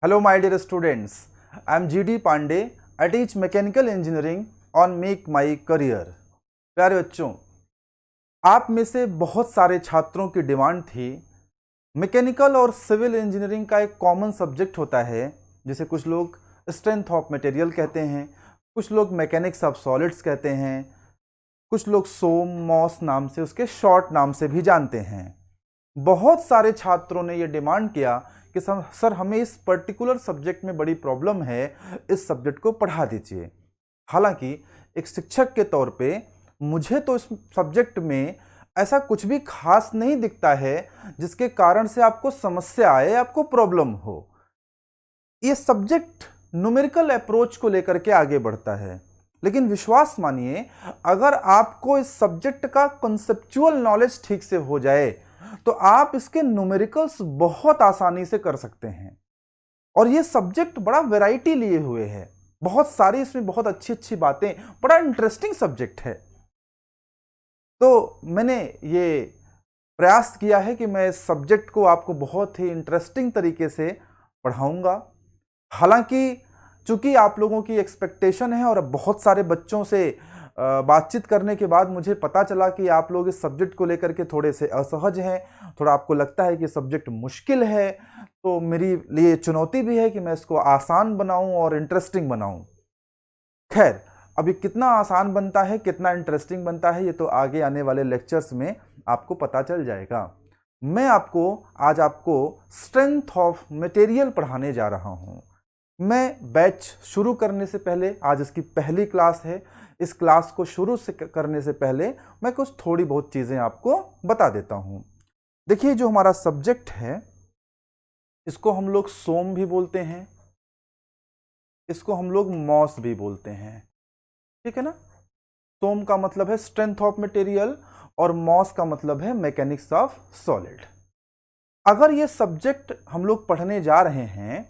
Hello, my dear students. I am GD Pandey. I teach mechanical engineering on Make My Career. प्यारे बच्चों, आप में से बहुत सारे छात्रों की डिमांड थी। मैकेनिकल और सिविल इंजीनियरिंग का एक कॉमन सब्जेक्ट होता है जिसे कुछ लोग स्ट्रेंथ ऑफ मटेरियल कहते हैं, कुछ लोग मैकेनिक्स ऑफ सॉलिड्स कहते हैं, कुछ लोग सोम मॉस नाम से उसके शॉर्ट नाम से भी जानते हैं। बहुत सारे छात्रों ने यह डिमांड किया कि सर हमें इस पर्टिकुलर सब्जेक्ट में बड़ी प्रॉब्लम है, इस सब्जेक्ट को पढ़ा दीजिए। हालांकि एक शिक्षक के तौर पे मुझे तो इस सब्जेक्ट में ऐसा कुछ भी खास नहीं दिखता है जिसके कारण से आपको समस्या आए, आपको प्रॉब्लम हो। ये सब्जेक्ट न्यूमेरिकल अप्रोच को लेकर के आगे बढ़ता है, लेकिन विश्वास मानिए, अगर आपको इस सब्जेक्ट का कॉन्सेप्चुअल नॉलेज ठीक से हो जाए तो आप इसके न्यूमेरिकल्स बहुत आसानी से कर सकते हैं। और ये सब्जेक्ट बड़ा वैरायटी लिए हुए है, बहुत सारी इसमें बहुत अच्छी अच्छी बातें, बड़ा इंटरेस्टिंग सब्जेक्ट है। तो मैंने ये प्रयास किया है कि मैं इस सब्जेक्ट को आपको बहुत ही इंटरेस्टिंग तरीके से पढ़ाऊंगा। हालांकि चूंकि आप लोगों की एक्सपेक्टेशन है और बहुत सारे बच्चों से बातचीत करने के बाद मुझे पता चला कि आप लोग इस सब्जेक्ट को लेकर के थोड़े से असहज हैं, थोड़ा आपको लगता है कि सब्जेक्ट मुश्किल है, तो मेरी लिए चुनौती भी है कि मैं इसको आसान बनाऊं और इंटरेस्टिंग बनाऊं। खैर, अभी कितना आसान बनता है, कितना इंटरेस्टिंग बनता है, ये तो आगे आने वाले लेक्चर्स में आपको पता चल जाएगा। मैं आज आपको स्ट्रेंथ ऑफ मटेरियल पढ़ाने जा रहा हूं। मैं बैच शुरू करने से पहले, आज इसकी पहली क्लास है, इस क्लास को शुरू से करने से पहले मैं कुछ थोड़ी बहुत चीज़ें आपको बता देता हूं। देखिए, जो हमारा सब्जेक्ट है इसको हम लोग सोम भी बोलते हैं, इसको हम लोग मॉस भी बोलते हैं, ठीक है ना। सोम का मतलब है स्ट्रेंथ ऑफ मटेरियल और मॉस का मतलब है मैकेनिक्स ऑफ सॉलिड। अगर ये सब्जेक्ट हम लोग पढ़ने जा रहे हैं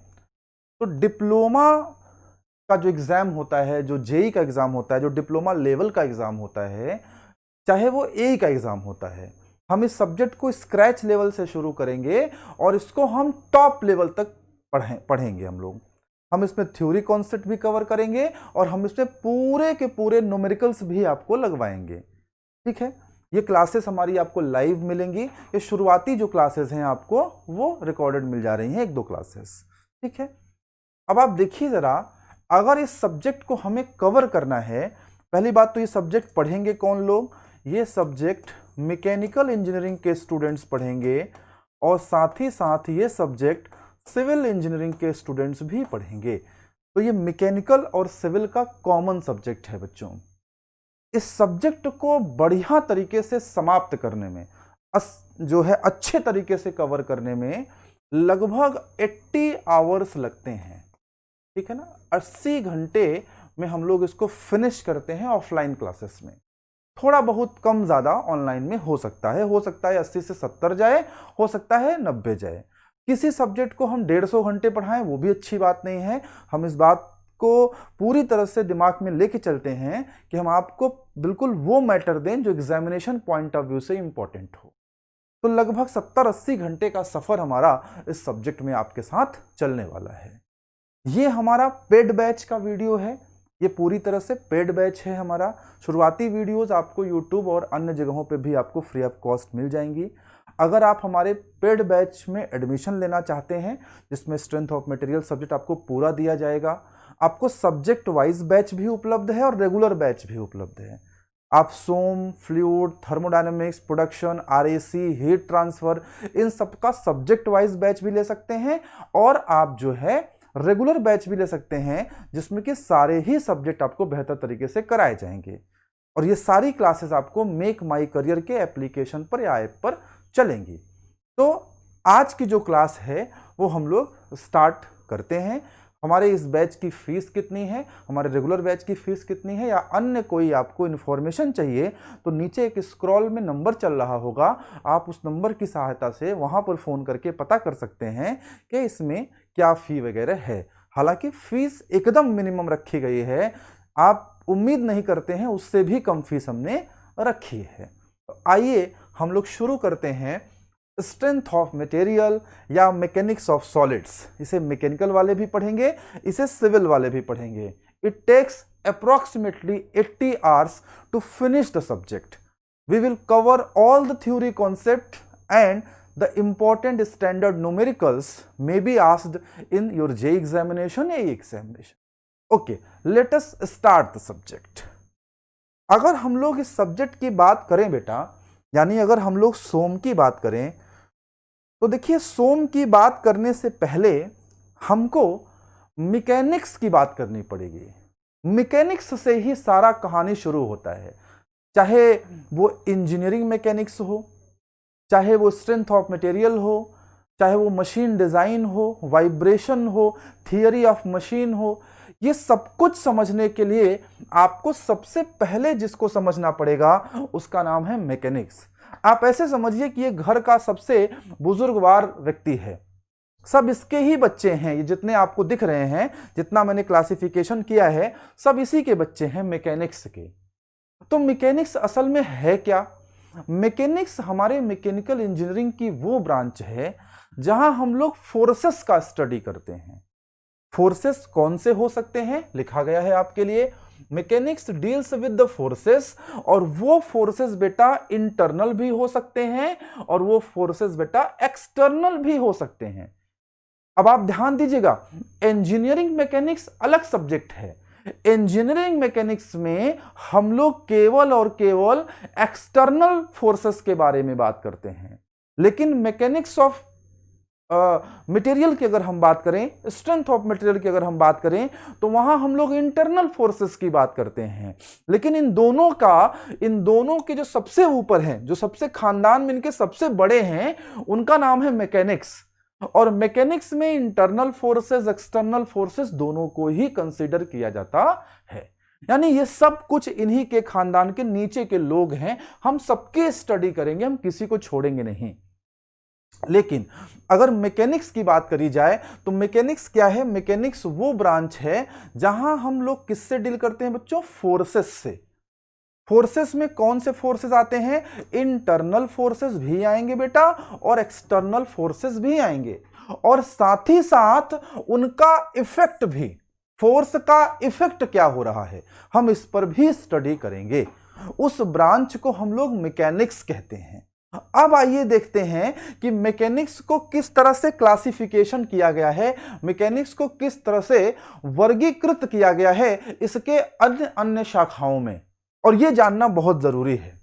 तो डिप्लोमा का जो एग्जाम होता है, जो जेई का एग्जाम होता है, जो डिप्लोमा लेवल का एग्जाम होता है, चाहे वो एई का एग्जाम होता है, हम इस सब्जेक्ट को स्क्रैच लेवल से शुरू करेंगे और इसको हम टॉप लेवल तक पढ़ेंगे। हम इसमें थ्योरी कॉन्सेप्ट भी कवर करेंगे और हम इसमें पूरे के पूरे न्यूमेरिकल्स भी आपको लगवाएंगे, ठीक है। ये क्लासेस हमारी आपको लाइव मिलेंगी। ये शुरुआती जो क्लासेस हैं आपको वो रिकॉर्डेड मिल जा रही हैं, 1-2 क्लासेस, ठीक है। अब आप देखिए जरा, अगर इस सब्जेक्ट को हमें कवर करना है, पहली बात तो ये सब्जेक्ट पढ़ेंगे कौन लोग? ये सब्जेक्ट मैकेनिकल इंजीनियरिंग के स्टूडेंट्स पढ़ेंगे और साथ ही साथ ये सब्जेक्ट सिविल इंजीनियरिंग के स्टूडेंट्स भी पढ़ेंगे। तो ये मैकेनिकल और सिविल का कॉमन सब्जेक्ट है बच्चों। इस सब्जेक्ट को बढ़िया तरीके से समाप्त करने में, जो है अच्छे तरीके से कवर करने में लगभग 80 आवर्स लगते हैं, ठीक है ना। 80 घंटे में हम लोग इसको फिनिश करते हैं ऑफलाइन क्लासेस में। थोड़ा बहुत कम ज़्यादा ऑनलाइन में हो सकता है 80 से 70 जाए, हो सकता है 90 जाए। किसी सब्जेक्ट को हम 150 घंटे पढ़ाएं वो भी अच्छी बात नहीं है। हम इस बात को पूरी तरह से दिमाग में लेके चलते हैं कि हम आपको बिल्कुल वो मैटर दें जो एग्जामिनेशन पॉइंट ऑफ व्यू से इंपॉर्टेंट हो। तो लगभग 70-80 घंटे का सफर हमारा इस सब्जेक्ट में आपके साथ चलने वाला है। ये हमारा पेड बैच का वीडियो है, ये पूरी तरह से पेड बैच है हमारा। शुरुआती वीडियोस आपको यूट्यूब और अन्य जगहों पे भी आपको फ्री ऑफ कॉस्ट मिल जाएंगी। अगर आप हमारे पेड बैच में एडमिशन लेना चाहते हैं, जिसमें स्ट्रेंथ ऑफ मटेरियल सब्जेक्ट आपको पूरा दिया जाएगा, आपको सब्जेक्ट वाइज बैच भी उपलब्ध है और रेगुलर बैच भी उपलब्ध है। आप SOM, fluid, thermodynamics, production, RAC, heat transfer, इन सब का सब्जेक्ट वाइज बैच भी ले सकते हैं और आप जो है रेगुलर बैच भी ले सकते हैं, जिसमें कि सारे ही सब्जेक्ट आपको बेहतर तरीके से कराए जाएंगे। और ये सारी क्लासेस आपको मेक माई करियर के एप्लीकेशन पर या ऐप पर चलेंगी। तो आज की जो क्लास है वो हम लोग स्टार्ट करते हैं। हमारे इस बैच की फीस कितनी है, हमारे रेगुलर बैच की फीस कितनी है, या अन्य कोई आपको इन्फॉर्मेशन चाहिए तो नीचे एक स्क्रॉल में नंबर चल रहा होगा, आप उस नंबर की सहायता से वहां पर फोन करके पता कर सकते हैं कि इसमें क्या फी वगैरह है। हालांकि फीस एकदम मिनिमम रखी गई है, आप उम्मीद नहीं करते हैं उससे भी कम फीस हमने रखी है। तो आइए हम लोग शुरू करते हैं स्ट्रेंथ ऑफ मटेरियल या मैकेनिक्स ऑफ सॉलिड्स। इसे मैकेनिकल वाले भी पढ़ेंगे, इसे सिविल वाले भी पढ़ेंगे। It takes approximately 80 hours to finish the subject. We will cover all the theory concept and the important standard numericals may be asked in your JEE examination, AE examination. Okay, let us start the subject. अगर हम लोग इस subject की बात करें बेटा, यानी अगर हम लोग सोम की बात करें, तो देखिए सोम की बात करने से पहले हमको मैकेनिक्स की बात करनी पड़ेगी। मैकेनिक्स से ही सारा कहानी शुरू होता है, चाहे वो इंजीनियरिंग मैकेनिक्स हो, चाहे वो स्ट्रेंथ ऑफ मटेरियल हो, चाहे वो मशीन डिजाइन हो, वाइब्रेशन हो, थियरी ऑफ मशीन हो। ये सब कुछ समझने के लिए आपको सबसे पहले जिसको समझना पड़ेगा उसका नाम है मैकेनिक्स। आप ऐसे समझिए कि ये घर का सबसे बुजुर्गवार व्यक्ति है, सब इसके ही बच्चे हैं। ये जितने आपको दिख रहे हैं, जितना मैंने क्लासिफिकेशन किया है, सब इसी के बच्चे हैं, मैकेनिक्स के। तो मैकेनिक्स असल में है क्या? मैकेनिक्स हमारे मैकेनिकल इंजीनियरिंग की वो ब्रांच है जहां हम लोग फोर्सेस का स्टडी करते हैं। फोर्सेस कौन से हो सकते हैं, लिखा गया है आपके लिए, mechanics deals with the forces. और वो फोर्सेस बेटा इंटरनल भी हो सकते हैं और वो फोर्सेस बेटा एक्सटर्नल भी हो सकते हैं। अब आप ध्यान दीजिएगा, इंजीनियरिंग मैकेनिक्स अलग सब्जेक्ट है। इंजीनियरिंग मैकेनिक्स में हम लोग केवल और केवल एक्सटर्नल फोर्सेस के बारे में बात करते हैं, लेकिन मैकेनिक्स ऑफ मटेरियल की अगर हम बात करें, स्ट्रेंथ ऑफ मटेरियल की अगर हम बात करें, तो वहां हम लोग इंटरनल फोर्सेस की बात करते हैं। लेकिन इन दोनों के जो सबसे ऊपर हैं, जो सबसे खानदान में इनके सबसे बड़े हैं, उनका नाम है मैकेनिक्स। और मैकेनिक्स में इंटरनल फोर्सेस, एक्सटर्नल फोर्सेस दोनों को ही कंसीडर किया जाता है। यानी ये सब कुछ इन्हीं के खानदान के नीचे के लोग हैं। हम सबके स्टडी करेंगे, हम किसी को छोड़ेंगे नहीं। लेकिन अगर मैकेनिक्स की बात करी जाए तो मैकेनिक्स क्या है? मैकेनिक्स वो ब्रांच है जहां हम लोग किससे डील करते हैं बच्चों? फोर्सेस से। फोर्सेस में कौन से फोर्सेस आते हैं? इंटरनल फोर्सेस भी आएंगे बेटा और एक्सटर्नल फोर्सेस भी आएंगे, और साथ ही साथ उनका इफेक्ट भी, फोर्स का इफेक्ट क्या हो रहा है, हम इस पर भी स्टडी करेंगे। उस ब्रांच को हम लोग मैकेनिक्स कहते हैं। अब आइए देखते हैं कि मैकेनिक्स को किस तरह से क्लासिफिकेशन किया गया है, मैकेनिक्स को किस तरह से वर्गीकृत किया गया है इसके अन्य अन्य शाखाओं में, और यह जानना बहुत जरूरी है।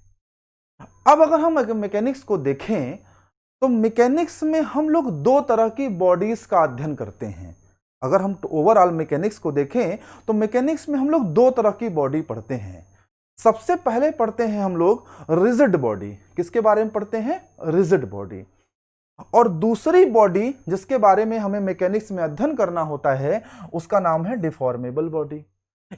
अब अगर हम मैकेनिक्स को देखें तो मैकेनिक्स में हम लोग दो तरह की बॉडीज का अध्ययन करते हैं। अगर हम ओवरऑल मैकेनिक्स को देखें तो मैकेनिक्स में हम लोग दो तरह की बॉडी पढ़ते हैं। सबसे पहले पढ़ते हैं हम लोग रिजिड बॉडी। किसके बारे में पढ़ते हैं? Rigid body. और दूसरी बॉडी जिसके बारे में हमें मैकेनिक्स में अध्ययन करना होता है उसका नाम है डिफॉर्मेबल बॉडी।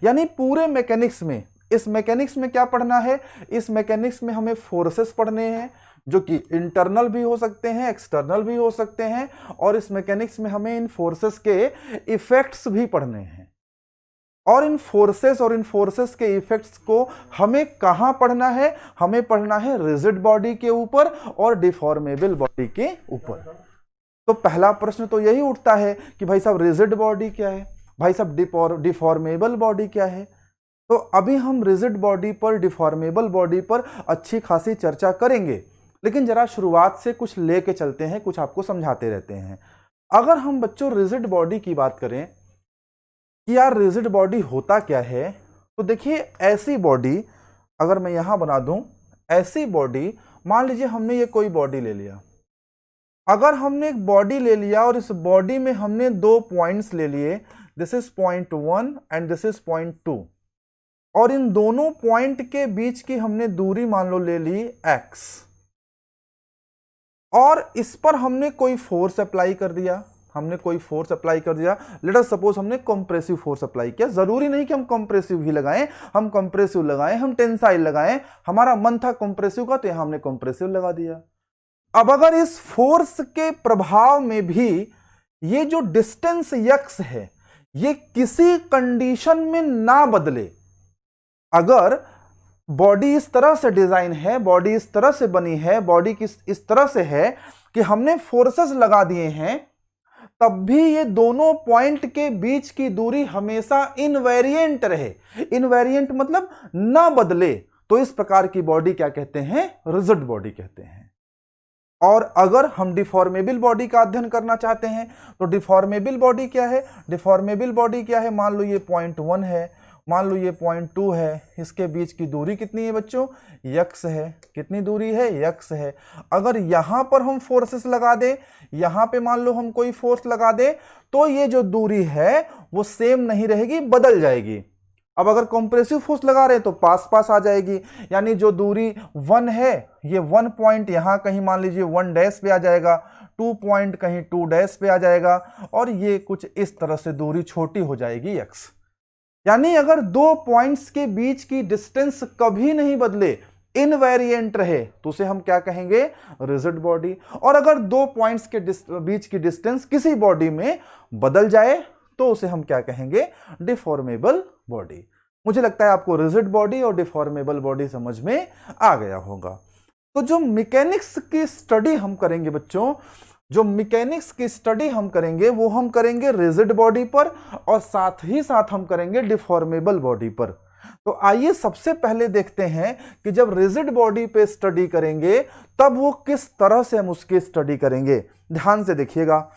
यानी पूरे मैकेनिक्स में, इस मैकेनिक्स में क्या पढ़ना है? इस मैकेनिक्स में हमें फोर्सेस पढ़ने हैं जो कि इंटरनल भी हो सकते हैं, एक्सटर्नल भी हो सकते हैं, और इस मैकेनिक्स में हमें इन फोर्सेस के इफेक्ट्स भी पढ़ने हैं। और इन फोर्सेस के इफेक्ट्स को हमें कहां पढ़ना है? हमें पढ़ना है रिजिड बॉडी के ऊपर और डिफॉर्मेबल बॉडी के ऊपर। तो पहला प्रश्न तो यही उठता है कि भाई साहब रिजिड बॉडी क्या है, भाई साहब डिफॉर्मेबल बॉडी क्या है। तो अभी हम रिजिड बॉडी पर, डिफॉर्मेबल बॉडी पर अच्छी खासी चर्चा करेंगे, लेकिन जरा शुरुआत से कुछ लेके चलते हैं, कुछ आपको समझाते रहते हैं। अगर हम बच्चों रिजिड बॉडी की बात करें कि यार रिजिड बॉडी होता क्या है, तो देखिए ऐसी बॉडी अगर मैं यहां बना दूं, ऐसी बॉडी, मान लीजिए हमने ये कोई बॉडी ले लिया। अगर हमने एक बॉडी ले लिया और इस बॉडी में हमने दो पॉइंट्स ले लिए, this is point 1 and this is point 2, और इन दोनों पॉइंट के बीच की हमने दूरी मान लो ले ली x, और इस पर हमने कोई फोर्स अप्लाई कर दिया, लेट अस सपोज हमने कंप्रेसिव फोर्स अप्लाई किया। जरूरी नहीं कि हम कंप्रेसिव ही लगाएं, हम कंप्रेसिव लगाएं, हम टेंसाइल लगाएं, हमारा मन था कंप्रेसिव का तो यहां हमने कंप्रेसिव लगा दिया। अब अगर इस फोर्स के प्रभाव में भी ये जो डिस्टेंस x है ये किसी कंडीशन में ना बदले, अगर बॉडी इस तरह से डिजाइन है, बॉडी इस तरह से बनी है, बॉडी इस तरह से है कि हमने फोर्सेस लगा दिए हैं, तब भी ये दोनों पॉइंट के बीच की दूरी हमेशा इनवेरिएंट रहे। इनवेरिएंट मतलब ना बदले, तो इस प्रकार की बॉडी क्या कहते हैं? रिजिड बॉडी कहते हैं। और अगर हम डिफॉर्मेबल बॉडी का अध्ययन करना चाहते हैं तो डिफॉर्मेबल बॉडी क्या है? डिफॉर्मेबल बॉडी क्या है? मान लो ये पॉइंट 1 है, मान लो ये पॉइंट 2 है, इसके बीच की दूरी कितनी है बच्चों? यक्स है। कितनी दूरी है? यक्स है। अगर यहां पर हम फोर्सेस लगा दें, यहां पे मान लो हम कोई फोर्स लगा दें, तो ये जो दूरी है वो सेम नहीं रहेगी, बदल जाएगी। अब अगर कंप्रेसिव फोर्स लगा रहे हैं तो पास पास आ जाएगी, यानी जो दूरी 1 है, ये 1 पॉइंट यहां कहीं मान लीजिए 1 डैश पे आ जाएगा, 2 पॉइंट कहीं 2 डैश पे आ जाएगा, और ये कुछ इस तरह से दूरी छोटी हो जाएगी x। यानी अगर दो पॉइंट्स के बीच की डिस्टेंस कभी नहीं बदले, इनवेरिएंट रहे, तो उसे हम क्या कहेंगे? Rigid body. और अगर दो पॉइंट्स के बीच की डिस्टेंस किसी बॉडी में बदल जाए तो उसे हम क्या कहेंगे? Deformable body. मुझे लगता है आपको रिजिड बॉडी और डिफॉर्मेबल बॉडी समझ में आ गया होगा। तो जो मैकेनिक्स की स्टडी हम करेंगे बच्चों, जो मैकेनिक्स की स्टडी हम करेंगे वो हम करेंगे रिजिड बॉडी पर, और साथ ही साथ हम करेंगे डिफॉर्मेबल बॉडी पर। तो आइए सबसे पहले देखते हैं कि जब रिजिड बॉडी पे स्टडी करेंगे तब वो किस तरह से हम उसकी स्टडी करेंगे। ध्यान से देखिएगा,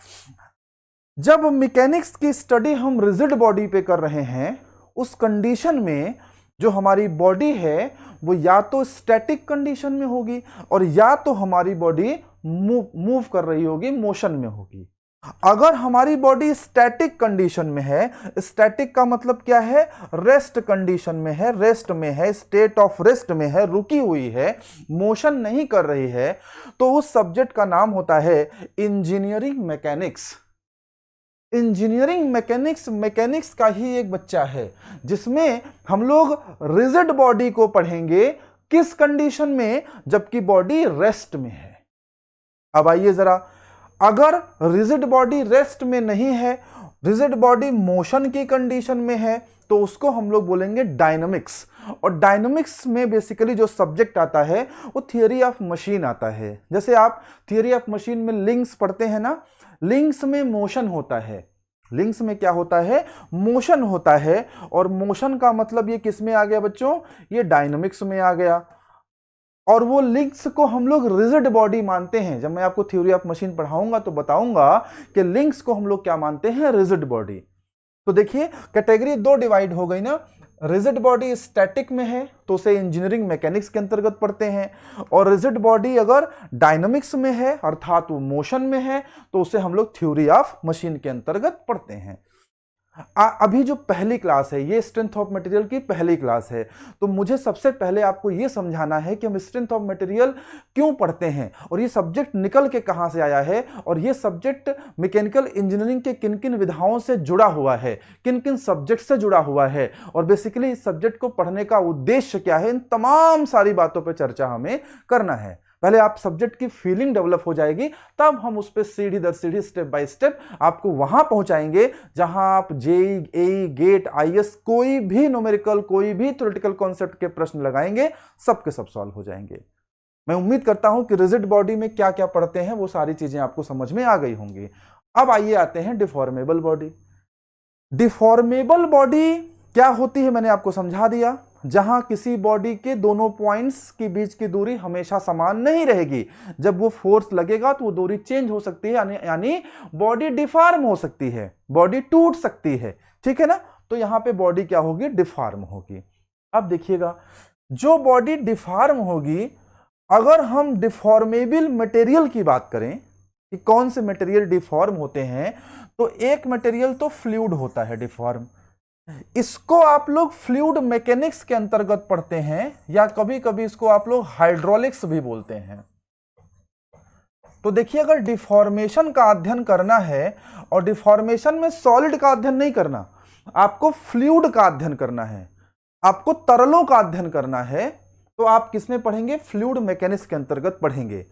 जब मैकेनिक्स की स्टडी हम रिजिड बॉडी पे कर रहे हैं, उस कंडीशन में जो हमारी बॉडी है वो या तो स्टैटिक कंडीशन में होगी और या तो हमारी बॉडी मूव कर रही होगी, मोशन में होगी। अगर हमारी बॉडी स्टैटिक कंडीशन में है, स्टैटिक का मतलब क्या है? रेस्ट कंडीशन में है, रेस्ट में है, स्टेट ऑफ रेस्ट में है, रुकी हुई है, मोशन नहीं कर रही है, तो उस सब्जेक्ट का नाम होता है engineering mechanics. Engineering mechanics mechanics का ही एक बच्चा है, जिसमें हम लोग रिजिड बॉडी को पढ़ेंगे। किस कंडीशन में? जबकि बॉडी रेस्ट में है। अब आइए जरा, अगर रिजिड बॉडी रेस्ट में नहीं है, रिजिड बॉडी मोशन की कंडीशन में है, तो उसको हम लोग बोलेंगे डायनामिक्स। और डायनामिक्स में बेसिकली जो सब्जेक्ट आता है वो थियरी ऑफ मशीन आता है। जैसे आप थियरी ऑफ मशीन में लिंक्स पढ़ते हैं ना, लिंक्स में मोशन होता है। लिंक्स में क्या होता है? मोशन होता है। और मोशन का मतलब ये किस में आ गया बच्चों? ये डायनामिक्स में आ गया। और वो लिंक्स को हम लोग रिजिड बॉडी मानते हैं। जब मैं आपको थ्योरी ऑफ मशीन पढ़ाऊंगा तो बताऊंगा कि लिंक्स को हम लोग क्या मानते हैं? Rigid body. तो देखिए कैटेगरी दो डिवाइड हो गई ना। रिजिड बॉडी स्टैटिक में है तो उसे इंजीनियरिंग मैकेनिक्स के अंतर्गत पढ़ते हैं, और रिजिड बॉडी अगर डायनामिक्स में है अर्थात वो मोशन में है तो उसे हम लोग थ्योरी ऑफ मशीन के अंतर्गत पढ़ते हैं। अभी जो पहली क्लास है ये स्ट्रेंथ ऑफ मटेरियल की पहली क्लास है, तो मुझे सबसे पहले आपको ये समझाना है कि हम स्ट्रेंथ ऑफ मटेरियल क्यों पढ़ते हैं और ये सब्जेक्ट निकल के कहां से आया है, और ये सब्जेक्ट मैकेनिकल इंजीनियरिंग के किन किन विधाओं से जुड़ा हुआ है, किन किन सब्जेक्ट से जुड़ा हुआ है, और बेसिकली इस सब्जेक्ट को पढ़ने का उद्देश्य क्या है। इन तमाम सारी बातों पर चर्चा हमें करना है। पहले आप सब्जेक्ट की फीलिंग डेवलप हो जाएगी, तब हम उस पर सीढ़ी दर सीढ़ी स्टेप बाय स्टेप आपको वहां पहुंचाएंगे जहां आप जेई, एई, गेट, आईएएस कोई भी न्यूमेरिकल, कोई भी थ्योरेटिकल कॉन्सेप्ट के प्रश्न लगाएंगे, सबके सब सॉल्व हो जाएंगे। मैं उम्मीद करता हूं कि रिजिड बॉडी में क्या क्या पढ़ते हैं वो सारी चीजें आपको समझ में आ गई होंगी। अब आइए आते हैं डिफॉर्मेबल बॉडी। डिफॉर्मेबल बॉडी क्या होती है मैंने आपको समझा दिया। जहां किसी बॉडी के दोनों पॉइंट्स के बीच की दूरी हमेशा समान नहीं रहेगी, जब वो फोर्स लगेगा तो वो दूरी चेंज हो सकती है, यानी बॉडी डिफॉर्म हो सकती है, बॉडी टूट सकती है, ठीक है ना। तो यहां पे बॉडी क्या होगी? डिफॉर्म होगी। अब देखिएगा, जो बॉडी डिफॉर्म होगी, अगर हम डिफॉर्मेबल मटेरियल की बात करें कि कौन से मटेरियल डिफॉर्म होते हैं, तो एक मटेरियल तो फ्लूइड होता है डिफॉर्म, इसको आप लोग फ्लूइड मैकेनिक्स के अंतर्गत पढ़ते हैं, या कभी कभी इसको आप लोग हाइड्रोलिक्स भी बोलते हैं। तो देखिए, अगर डिफॉर्मेशन का अध्ययन करना है, और डिफॉर्मेशन में सॉलिड का अध्ययन नहीं करना, आपको फ्लूइड का अध्ययन करना है, आपको तरलों का अध्ययन करना है, तो आप किसमें पढ़ेंगे? फ्लूइड मैकेनिक्स के अंतर्गत पढ़ेंगे।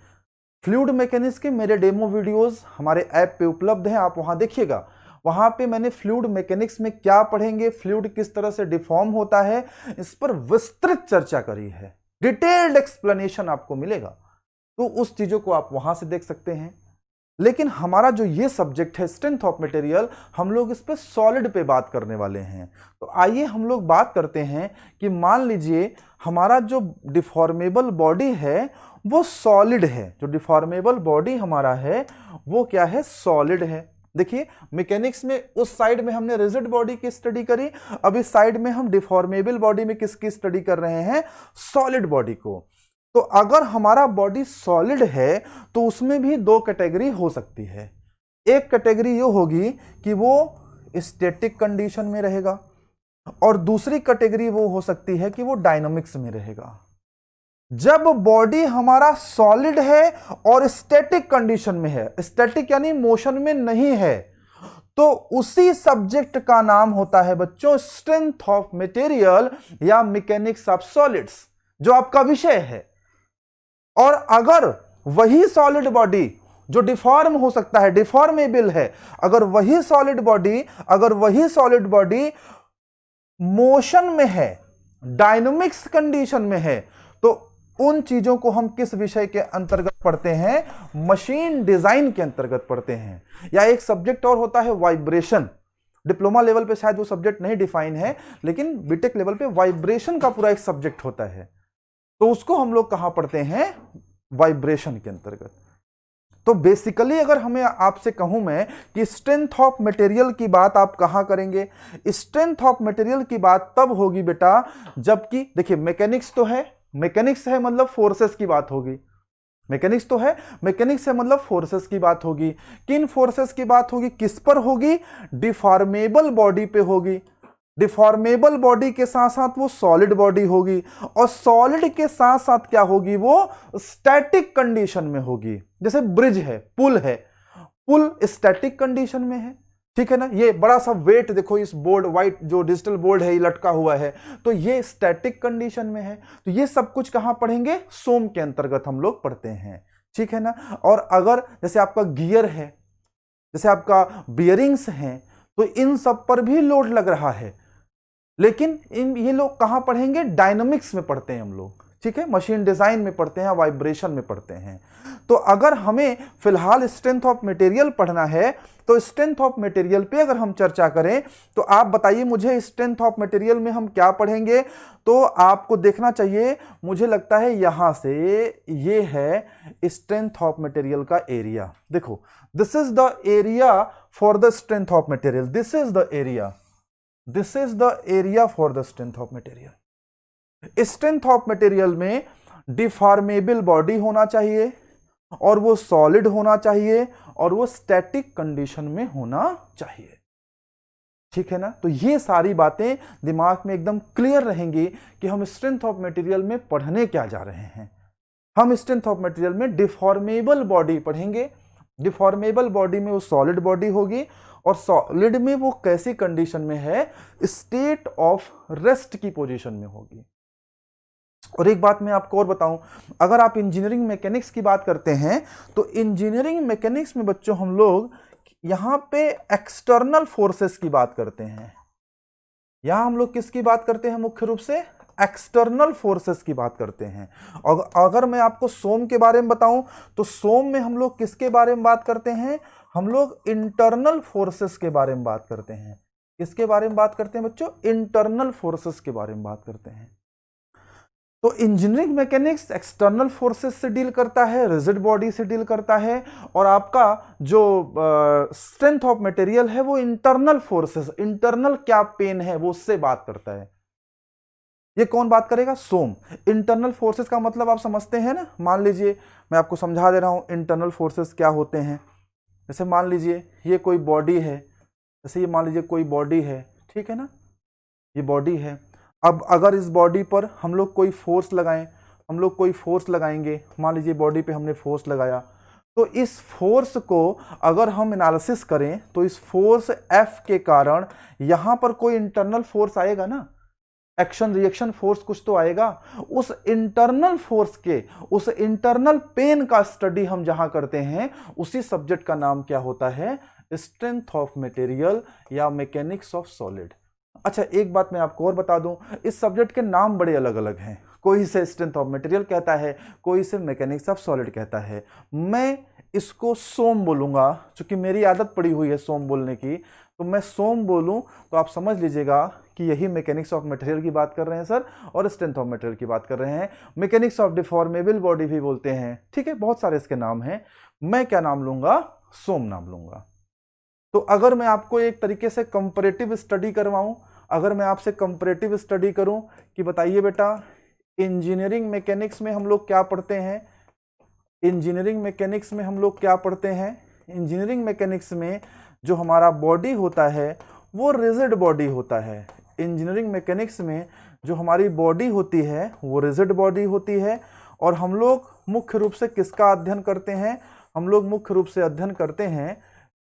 फ्लूइड मैकेनिक्स के मेरे डेमो वीडियोस हमारे ऐप पे उपलब्ध हैं, आप वहां देखिएगा। वहां पे मैंने फ्लूइड मैकेनिक्स में क्या पढ़ेंगे, फ्लूइड किस तरह से डिफॉर्म होता है, इस पर विस्तृत चर्चा करी है, डिटेल्ड एक्सप्लेनेशन आपको मिलेगा। तो उस चीज़ों को आप वहाँ से देख सकते हैं। लेकिन हमारा जो ये सब्जेक्ट है स्ट्रेंथ ऑफ मटेरियल, हम लोग इस पे सॉलिड पे बात करने वाले हैं। तो आइए हम लोग बात करते हैं कि मान लीजिए हमारा जो डिफॉर्मेबल बॉडी है वो सॉलिड है। जो डिफॉर्मेबल बॉडी हमारा है वो क्या है? सॉलिड है। देखिए मैकेनिक्स में उस साइड में हमने रिजिड बॉडी की स्टडी करी, अब इस साइड में हम डिफॉर्मेबल बॉडी में किसकी स्टडी कर रहे हैं? सॉलिड बॉडी को। तो अगर हमारा बॉडी सॉलिड है तो उसमें भी दो कैटेगरी हो सकती है। एक कैटेगरी ये होगी कि वो स्टैटिक कंडीशन में रहेगा और दूसरी कैटेगरी वो हो सकती है कि वो डायनामिक्स में रहेगा। जब बॉडी हमारा सॉलिड है और स्टैटिक कंडीशन में है, स्टैटिक यानी मोशन में नहीं है, तो उसी सब्जेक्ट का नाम होता है बच्चों स्ट्रेंथ ऑफ मटेरियल या मैकेनिक्स ऑफ सॉलिड्स, जो आपका विषय है। और अगर वही सॉलिड बॉडी जो डिफॉर्म हो सकता है, डिफॉर्मेबल है, अगर वही सॉलिड बॉडी मोशन में है, डायनामिक्स कंडीशन में है, तो उन चीजों को हम किस विषय के अंतर्गत पढ़ते हैं? मशीन डिजाइन के अंतर्गत पढ़ते हैं। या एक सब्जेक्ट और होता है वाइब्रेशन। डिप्लोमा लेवल पे शायद वो सब्जेक्ट नहीं डिफाइन है, लेकिन बीटेक लेवल पे वाइब्रेशन का पूरा एक सब्जेक्ट होता है, तो उसको हम लोग कहां पढ़ते हैं? वाइब्रेशन के अंतर्गत। तो बेसिकली अगर हमें आपसे कहूं मैं कि स्ट्रेंथ ऑफ मटेरियल की बात आप कहां करेंगे? स्ट्रेंथ ऑफ मटेरियल की बात तब होगी बेटा जबकि देखिए मैकेनिक्स तो है, मैकेनिक्स है मतलब फोर्सेस की बात होगी। मैकेनिक्स तो है, मैकेनिक्स है मतलब फोर्सेस की बात होगी। किन फोर्सेस की बात होगी? किस पर होगी? डिफॉर्मेबल बॉडी पे होगी। डिफॉर्मेबल बॉडी के साथ साथ वो सॉलिड बॉडी होगी, और सॉलिड के साथ साथ क्या होगी? वो स्टैटिक कंडीशन में होगी। जैसे ब्रिज है, पुल है, पुल स्टैटिक कंडीशन में है, ठीक है ना। ये बड़ा सा वेट देखो, इस बोर्ड व्हाइट जो डिजिटल बोर्ड है ये लटका हुआ है, तो ये स्टैटिक कंडीशन में है। तो ये सब कुछ कहां पढ़ेंगे? सोम के अंतर्गत हम लोग पढ़ते हैं, ठीक है ना। और अगर जैसे आपका गियर है, जैसे आपका बियरिंग्स हैं, तो इन सब पर भी लोड लग रहा है, लेकिन ये लोग कहां पढ़ेंगे? डायनामिक्स में पढ़ते हैं हम लोग, ठीक है। मशीन डिजाइन में पढ़ते हैं, वाइब्रेशन में पढ़ते हैं। तो अगर हमें फिलहाल स्ट्रेंथ ऑफ मटेरियल पढ़ना है, तो स्ट्रेंथ ऑफ मटेरियल पे अगर हम चर्चा करें, तो आप बताइए मुझे स्ट्रेंथ ऑफ मटेरियल में हम क्या पढ़ेंगे? तो आपको देखना चाहिए, मुझे लगता है यहां से ये है स्ट्रेंथ ऑफ मटेरियल का एरिया। देखो, this is the area for the strength of material, this is the area, this is the area for the strength of material. Strength of material में डिफॉर्मेबल बॉडी होना चाहिए, और वो solid होना चाहिए, और वो स्टैटिक कंडीशन में होना चाहिए, ठीक है ना। तो ये सारी बातें दिमाग में एकदम क्लियर रहेंगी कि हम स्ट्रेंथ ऑफ मटेरियल में पढ़ने क्या जा रहे हैं। हम स्ट्रेंथ ऑफ मटेरियल में डिफॉर्मेबल बॉडी पढ़ेंगे। डिफॉर्मेबल बॉडी में वो सॉलिड बॉडी होगी, और सॉलिड में वो कैसी कंडीशन में है? स्टेट ऑफ रेस्ट की पोजीशन में होगी। और एक बात मैं आपको और बताऊं, अगर आप इंजीनियरिंग मैकेनिक्स की बात करते हैं, तो इंजीनियरिंग मैकेनिक्स में बच्चों हम लोग यहां पे एक्सटर्नल फोर्सेस की बात करते हैं। यहां हम लोग किसकी बात करते हैं? मुख्य रूप से एक्सटर्नल फोर्सेस की बात करते हैं। और अगर मैं आपको सोम के बारे में बताऊं, तो सोम में हम लोग किसके बारे में बात करते हैं? हम लोग इंटरनल फोर्सेस के बारे में बात करते हैं। किसके बारे में बात करते हैं बच्चों? इंटरनल फोर्सेस के बारे में बात करते हैं। तो इंजीनियरिंग मैकेनिक्स एक्सटर्नल फोर्सेस से डील करता है, रिजिड बॉडी से डील करता है, और आपका जो स्ट्रेंथ ऑफ मटेरियल है वो इंटरनल फोर्सेस, इंटरनल क्या पेन है वो उससे बात करता है। ये कौन बात करेगा? सोम। इंटरनल फोर्सेस का मतलब आप समझते हैं ना। मान लीजिए मैं आपको समझा दे रहा हूं इंटरनल फोर्सेस क्या होते हैं। जैसे मान लीजिए ये कोई बॉडी है, जैसे ये मान लीजिए कोई बॉडी है, ठीक है ना, ये बॉडी है। अब अगर इस बॉडी पर हम लोग कोई फोर्स लगाएं, हम लोग कोई फोर्स लगाएंगे, मान लीजिए बॉडी पे हमने फोर्स लगाया, तो इस फोर्स को अगर हम एनालिसिस करें, तो इस फोर्स F के कारण यहां पर कोई इंटरनल फोर्स आएगा ना, एक्शन रिएक्शन फोर्स कुछ तो आएगा। उस इंटरनल फोर्स के, उस इंटरनल पेन का स्टडी हम जहां करते हैं, उसी सब्जेक्ट का नाम क्या होता है? स्ट्रेंथ ऑफ मटेरियल या मैकेनिक्स ऑफ सॉलिड। अच्छा, एक बात मैं आपको और बता दूं, इस सब्जेक्ट के नाम बड़े अलग अलग हैं। कोई इसे स्ट्रेंथ ऑफ मटेरियल कहता है, कोई इसे मैकेनिक्स ऑफ सॉलिड कहता है। मैं इसको सोम बोलूंगा, क्योंकि मेरी आदत पड़ी हुई है सोम बोलने की, तो मैं सोम बोलूं तो आप समझ लीजिएगा कि यही मैकेनिक्स ऑफ मटेरियल की बात कर रहे हैं सर, और स्ट्रेंथ ऑफ मटेरियल की बात कर रहे हैं। मैकेनिक्स ऑफ डिफॉर्मेबल बॉडी भी बोलते हैं, ठीक है, बहुत सारे इसके नाम हैं। मैं क्या नाम लूंगा? सोम नाम लूंगा। तो अगर मैं आपको एक तरीके से कंपैरेटिव स्टडी करवाऊं, अगर मैं आपसे कंपैरेटिव स्टडी करूं कि बताइए बेटा, इंजीनियरिंग मैकेनिक्स में हम लोग क्या पढ़ते हैं? इंजीनियरिंग मैकेनिक्स में हम लोग क्या पढ़ते हैं? इंजीनियरिंग मैकेनिक्स में जो हमारा बॉडी होता है वो रिजिड बॉडी होता है। इंजीनियरिंग मैकेनिक्स में जो हमारी बॉडी होती है वो रिजिड बॉडी होती है। और हम लोग मुख्य रूप से किसका अध्ययन करते हैं? हम लोग मुख्य रूप से अध्ययन करते हैं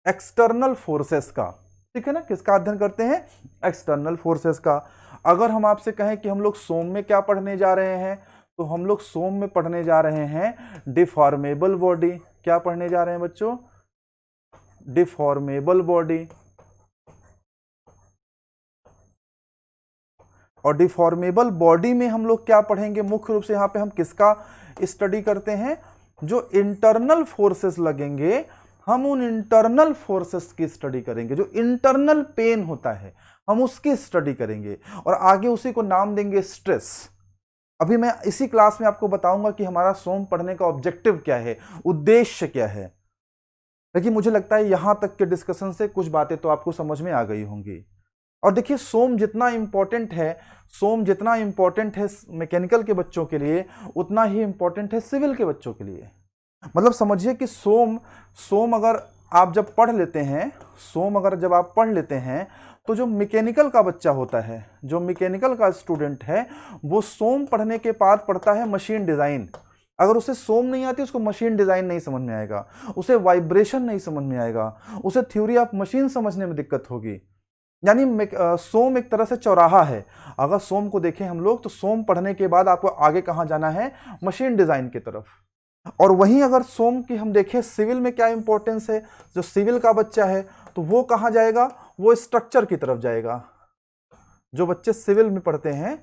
एक्सटर्नल फोर्सेस का, ठीक है ना। किसका अध्ययन करते हैं? एक्सटर्नल फोर्सेस का। अगर हम आपसे कहें कि हम लोग सोम में क्या पढ़ने जा रहे हैं, तो हम लोग सोम में पढ़ने जा रहे हैं डिफॉर्मेबल बॉडी। क्या पढ़ने जा रहे हैं बच्चों? Deformable body. और डिफॉर्मेबल बॉडी में हम लोग क्या पढ़ेंगे? मुख्य रूप से यहां पे हम किसका स्टडी करते हैं? जो इंटरनल फोर्सेस लगेंगे, हम उन इंटरनल फोर्सेस की स्टडी करेंगे। जो इंटरनल पेन होता है हम उसकी स्टडी करेंगे, और आगे उसी को नाम देंगे स्ट्रेस। अभी मैं इसी क्लास में आपको बताऊंगा कि हमारा सोम पढ़ने का ऑब्जेक्टिव क्या है, उद्देश्य क्या है। लेकिन मुझे लगता है यहां तक के डिस्कशन से कुछ बातें तो आपको समझ में आ गई होंगी। और देखिए, सोम जितना इंपॉर्टेंट है, सोम जितना इंपॉर्टेंट है मैकेनिकल के बच्चों के लिए, उतना ही इंपॉर्टेंट है सिविल के बच्चों के लिए। मतलब समझिए कि सोम अगर आप जब पढ़ लेते हैं, सोम अगर जब आप पढ़ लेते हैं, तो जो मैकेनिकल का बच्चा होता है, जो मैकेनिकल का स्टूडेंट है, वो सोम पढ़ने के बाद पढ़ता है मशीन डिजाइन। अगर उसे सोम नहीं आती, उसको मशीन डिजाइन नहीं समझ में आएगा, उसे वाइब्रेशन नहीं समझ में आएगा, उसे थ्योरी ऑफ मशीन समझने में दिक्कत होगी। यानी सोम एक तरह से चौराहा है। अगर सोम को देखें हम लोग, तो सोम पढ़ने के बाद आपको आगे कहां जाना है? मशीन डिजाइन की तरफ। और वहीं अगर सोम की हम देखें सिविल में क्या इंपॉर्टेंस है, जो सिविल का बच्चा है तो वो कहां जाएगा? वो स्ट्रक्चर की तरफ जाएगा। जो बच्चे सिविल में पढ़ते हैं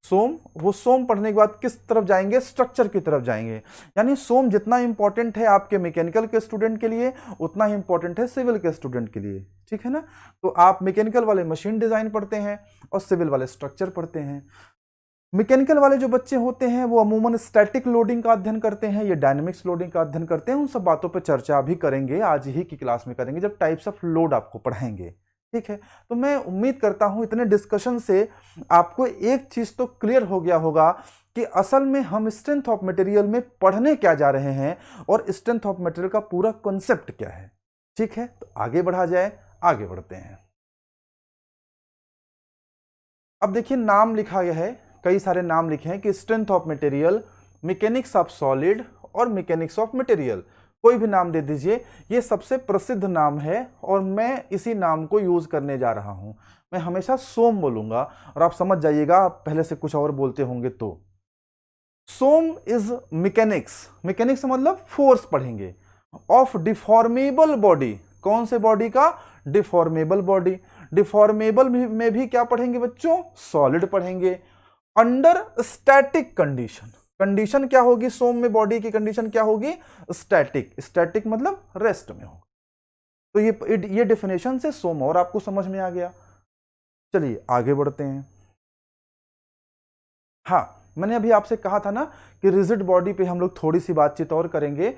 सोम, वो सोम पढ़ने के बाद किस तरफ जाएंगे? स्ट्रक्चर की तरफ जाएंगे। यानी सोम जितना इंपॉर्टेंट है आपके मैकेनिकल के स्टूडेंट के लिए, उतना ही इंपॉर्टेंट है सिविल के स्टूडेंट के लिए, ठीक है ना। तो आप मैकेनिकल वाले मशीन डिजाइन पढ़ते हैं और सिविल वाले स्ट्रक्चर पढ़ते हैं। मैकेनिकल वाले जो बच्चे होते हैं वो अमूमन स्टैटिक लोडिंग का अध्ययन करते हैं, ये डायनेमिक्स लोडिंग का अध्ययन करते हैं। उन सब बातों पर चर्चा भी करेंगे, आज ही की क्लास में करेंगे जब टाइप्स ऑफ लोड आपको पढ़ाएंगे, ठीक है। तो मैं उम्मीद करता हूं इतने डिस्कशन से आपको एक चीज तो क्लियर हो गया होगा कि असल में हम स्ट्रेंथ ऑफ मटेरियल में पढ़ने क्या जा रहे हैं और स्ट्रेंथ ऑफ मटेरियल का पूरा कॉन्सेप्ट क्या है, ठीक है। तो आगे बढ़ा जाए, आगे बढ़ते हैं। अब देखिए, नाम लिखा गया है, कई सारे नाम लिखे हैं कि strength of material, mechanics of solid और मैकेनिक्स ऑफ मटेरियल। कोई भी नाम दे दीजिए, ये सबसे प्रसिद्ध नाम है और मैं इसी नाम को यूज करने जा रहा हूं। मैं हमेशा सोम बोलूंगा और आप समझ जाइएगा, आप पहले से कुछ और बोलते होंगे तो। सोम इज मैकेनिक्स, मैकेनिक्स मतलब फोर्स पढ़ेंगे, ऑफ डिफॉर्मेबल बॉडी। कौन से बॉडी का? Deformable body. डिफॉर्मेबल में भी क्या पढ़ेंगे बच्चों? सॉलिड पढ़ेंगे। अंडर स्टैटिक कंडीशन, कंडीशन क्या होगी सोम में? बॉडी की कंडीशन क्या होगी? स्टैटिक। स्टैटिक मतलब रेस्ट में होगा। तो ये डेफिनेशन से सोम और आपको समझ में आ गया। चलिए आगे बढ़ते हैं। हाँ, मैंने अभी आपसे कहा था ना कि रिजिड बॉडी पे हम लोग थोड़ी सी बातचीत और करेंगे।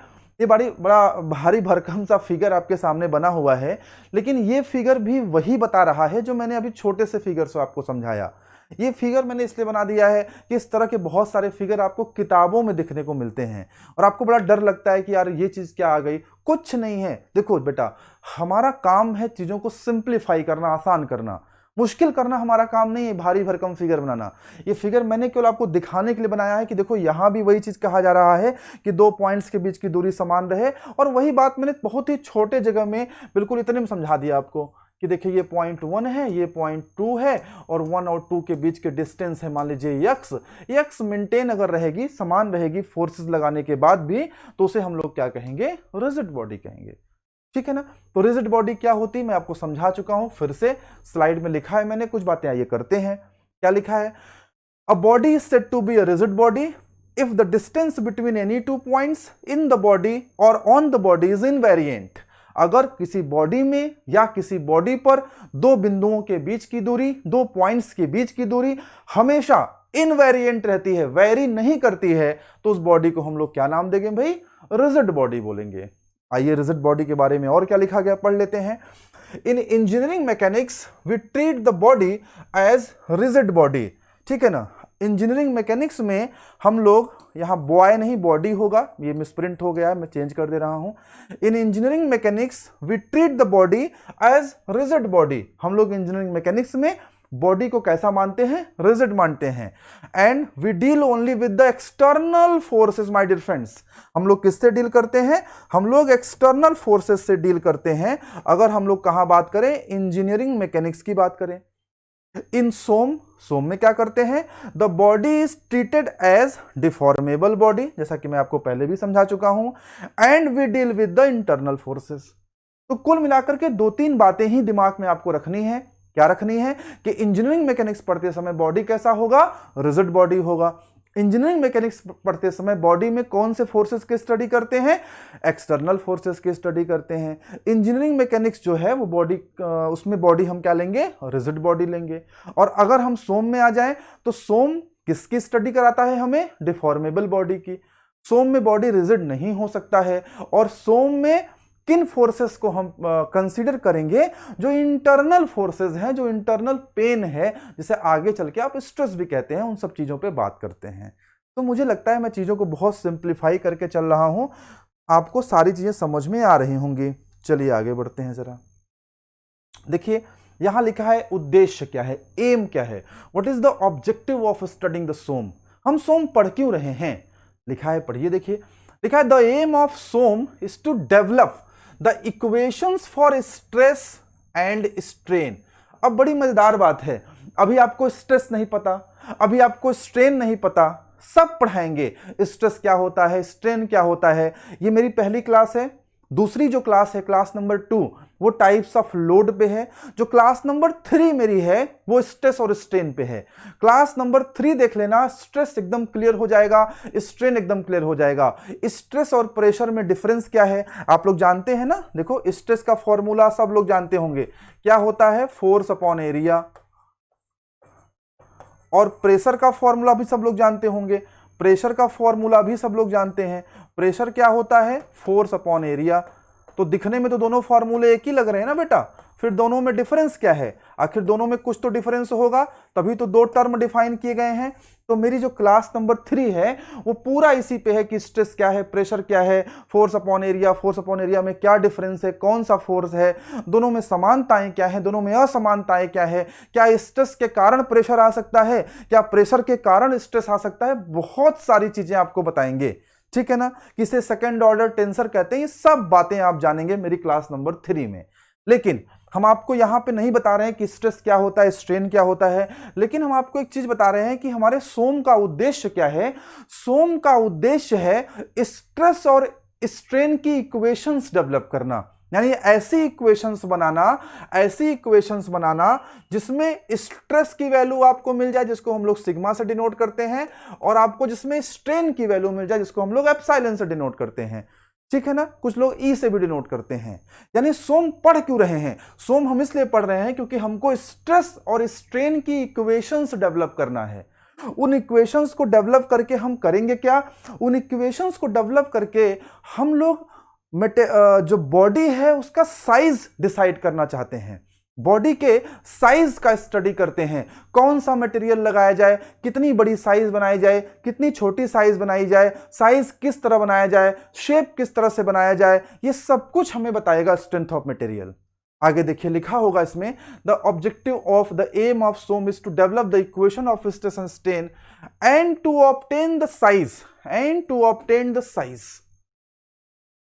ये बड़ा भारी भरकम सा फिगर आपके सामने बना हुआ है, लेकिन ये फिगर भी वही बता रहा है जो मैंने अभी छोटे से फिगर से आपको समझाया। ये फिगर मैंने इसलिए बना दिया है कि इस तरह के बहुत सारे फिगर आपको किताबों में दिखने को मिलते हैं और आपको बड़ा डर लगता है कि यार ये चीज क्या आ गई। कुछ नहीं है। देखो बेटा, हमारा काम है चीजों को सिंप्लीफाई करना, आसान करना। मुश्किल करना हमारा काम नहीं है, भारी भरकम फिगर बनाना। ये फिगर मैंने केवल आपको दिखाने के लिए बनाया है कि देखो यहां भी वही चीज कहा जा रहा है कि दो पॉइंट्स के बीच की दूरी समान रहे, और वही बात मैंने बहुत ही छोटे जगह में बिल्कुल इतने में समझा दिया आपको कि देखिए ये पॉइंट 1 है, ये पॉइंट 2 है, और 1 और 2 के बीच के डिस्टेंस है मान लीजिए एक्स मेंटेन अगर रहेगी, समान रहेगी फोर्सेस लगाने के बाद भी, तो उसे हम लोग क्या कहेंगे? रिजिड बॉडी कहेंगे, ठीक है ना। तो रिजिड बॉडी क्या होती है मैं आपको समझा चुका हूं, फिर से स्लाइड में लिखा है मैंने, कुछ बातें आइए करते हैं। क्या लिखा है? A body is said to be a rigid body if the distance between any two points in the body और on the body is invariant. अगर किसी बॉडी में या किसी बॉडी पर दो बिंदुओं के बीच की दूरी, दो पॉइंट्स के बीच की दूरी हमेशा इनवेरिएंट रहती है, वेरी नहीं करती है, तो उस बॉडी को हम लोग क्या नाम देंगे भाई? रिजिड बॉडी बोलेंगे। आइए रिजिड बॉडी के बारे में और क्या लिखा गया पढ़ लेते हैं। In engineering mechanics we treat the body as rigid body. ठीक है ना, इंजीनियरिंग मैकेनिक्स में हम लोग, यहां बॉय नहीं बॉडी होगा, ये मिसप्रिंट हो गया है, मैं चेंज कर दे रहा हूं। In engineering mechanics we treat the body as rigid body. हम लोग इंजीनियरिंग मैकेनिक्स में बॉडी को कैसा मानते हैं? रिजिड मानते हैं। And we deal only with the external forces my dear friends. हम लोग किससे डील करते हैं? हम लोग एक्सटर्नल फोर्सेस से डील करते हैं। अगर हम लोग कहां बात करें? इंजीनियरिंग मैकेनिक्स की बात करें। इन सोम में क्या करते हैं? The body is treated as deformable body, जैसा कि मैं आपको पहले भी समझा चुका हूं। And we deal with the internal forces. तो कुल मिलाकर के 2-3 बातें ही दिमाग में आपको रखनी है। क्या रखनी है? कि इंजीनियरिंग मैकेनिक्स पढ़ते समय बॉडी कैसा होगा? रिजिड बॉडी होगा। इंजीनियरिंग मैकेनिक्स पढ़ते समय बॉडी में कौन से फोर्सेस की स्टडी करते हैं? एक्सटर्नल फोर्सेस की स्टडी करते हैं। इंजीनियरिंग मैकेनिक्स जो है वो बॉडी, उसमें बॉडी हम क्या लेंगे? रिजिड बॉडी लेंगे। और अगर हम सोम में आ जाएं तो सोम किसकी स्टडी कराता है हमें? डिफॉर्मेबल बॉडी की। सोम में बॉडी रिजिड नहीं हो सकता है। और सोम में किन फोर्सेस को हम कंसीडर करेंगे? जो इंटरनल फोर्सेस हैं, जो इंटरनल पेन है, जिसे आगे चल के आप स्ट्रेस भी कहते हैं, उन सब चीजों पे बात करते हैं। तो मुझे लगता है मैं चीजों को बहुत सिंप्लीफाई करके चल रहा हूं, आपको सारी चीजें समझ में आ रही होंगी। चलिए आगे बढ़ते हैं जरा। देखिए यहां लिखा है उद्देश्य क्या है, एम क्या है, what is the objective of studying the SOM. हम सोम पढ़ क्यों रहे हैं? लिखा है, पढ़िए देखिए, लिखा है the aim of SOM is to develop the equations for stress and strain. अब बड़ी मजेदार बात है, अभी आपको स्ट्रेस नहीं पता, अभी आपको स्ट्रेन नहीं पता, सब पढ़ाएंगे। स्ट्रेस क्या होता है, स्ट्रेन क्या होता है, ये मेरी पहली क्लास है। दूसरी जो क्लास है, क्लास नंबर 2, वो टाइप्स ऑफ लोड पे है। जो क्लास नंबर 3 मेरी है वो स्ट्रेस और स्ट्रेन पे है। क्लास नंबर 3 देख लेना, स्ट्रेस एकदम क्लियर हो जाएगा, स्ट्रेन एकदम क्लियर हो जाएगा। स्ट्रेस और प्रेशर में डिफरेंस क्या है आप लोग जानते हैं ना। देखो स्ट्रेस का फॉर्मूला सब लोग जानते होंगे, क्या होता है? Force upon area. और प्रेशर का फॉर्मूला भी सब लोग जानते होंगे, प्रेशर का फॉर्मूला भी सब लोग जानते हैं। प्रेशर क्या होता है? Force upon area. तो दिखने में तो दोनों फॉर्मूले एक ही लग रहे हैं ना बेटा, फिर दोनों में डिफरेंस क्या है? आखिर दोनों में कुछ तो डिफरेंस होगा, तभी तो 2 टर्म डिफाइन किए गए हैं। तो मेरी जो क्लास नंबर 3 है वो पूरा इसी पे है कि स्ट्रेस क्या है, प्रेशर क्या है, force upon area, force upon area में क्या डिफरेंस है, कौन सा फोर्स है, दोनों में समानताएं क्या है, दोनों में असमानताएं क्या है, क्या स्ट्रेस के कारण प्रेशर आ सकता है, क्या प्रेशर के कारण स्ट्रेस आ सकता है, बहुत सारी चीजें आपको बताएंगे। ठीक है ना, किसे सेकेंड ऑर्डर टेंसर कहते हैं, ये सब बातें आप जानेंगे मेरी क्लास नंबर 3 में। लेकिन हम आपको यहां पे नहीं बता रहे हैं कि स्ट्रेस क्या होता है, स्ट्रेन क्या होता है, लेकिन हम आपको एक चीज बता रहे हैं कि हमारे सोम का उद्देश्य क्या है। सोम का उद्देश्य है स्ट्रेस और स्ट्रेन की इक्वेशंस डेवलप करना, यानी ऐसी इक्वेशंस बनाना जिसमें स्ट्रेस की वैल्यू आपको मिल जाए, जिसको हम लोग सिग्मा से डिनोट करते हैं, और आपको जिसमें स्ट्रेन की वैल्यू मिल जाए, जिसको हम लोग एप्सिलॉन से डिनोट करते हैं। ठीक है ना, कुछ लोग ई से भी डिनोट करते हैं। यानी सोम पढ़ क्यों रहे हैं? सोम हम इसलिए पढ़ रहे हैं क्योंकि हमको स्ट्रेस और स्ट्रेन की इक्वेशंस डेवलप करना है। उन इक्वेशंस को डेवलप करके हम करेंगे क्या? उन इक्वेशंस को डेवलप करके हम लोग जो बॉडी है उसका साइज डिसाइड करना चाहते हैं। बॉडी के साइज का स्टडी करते हैं, कौन सा मटेरियल लगाया जाए, कितनी बड़ी साइज बनाई जाए, कितनी छोटी साइज बनाई जाए, साइज किस तरह बनाया जाए, शेप किस तरह से बनाया जाए, ये सब कुछ हमें बताएगा स्ट्रेंथ ऑफ मटेरियल। आगे देखिए लिखा होगा इसमें, the objective of the aim of SOM is to develop the equation of stress and strain and to obtain the size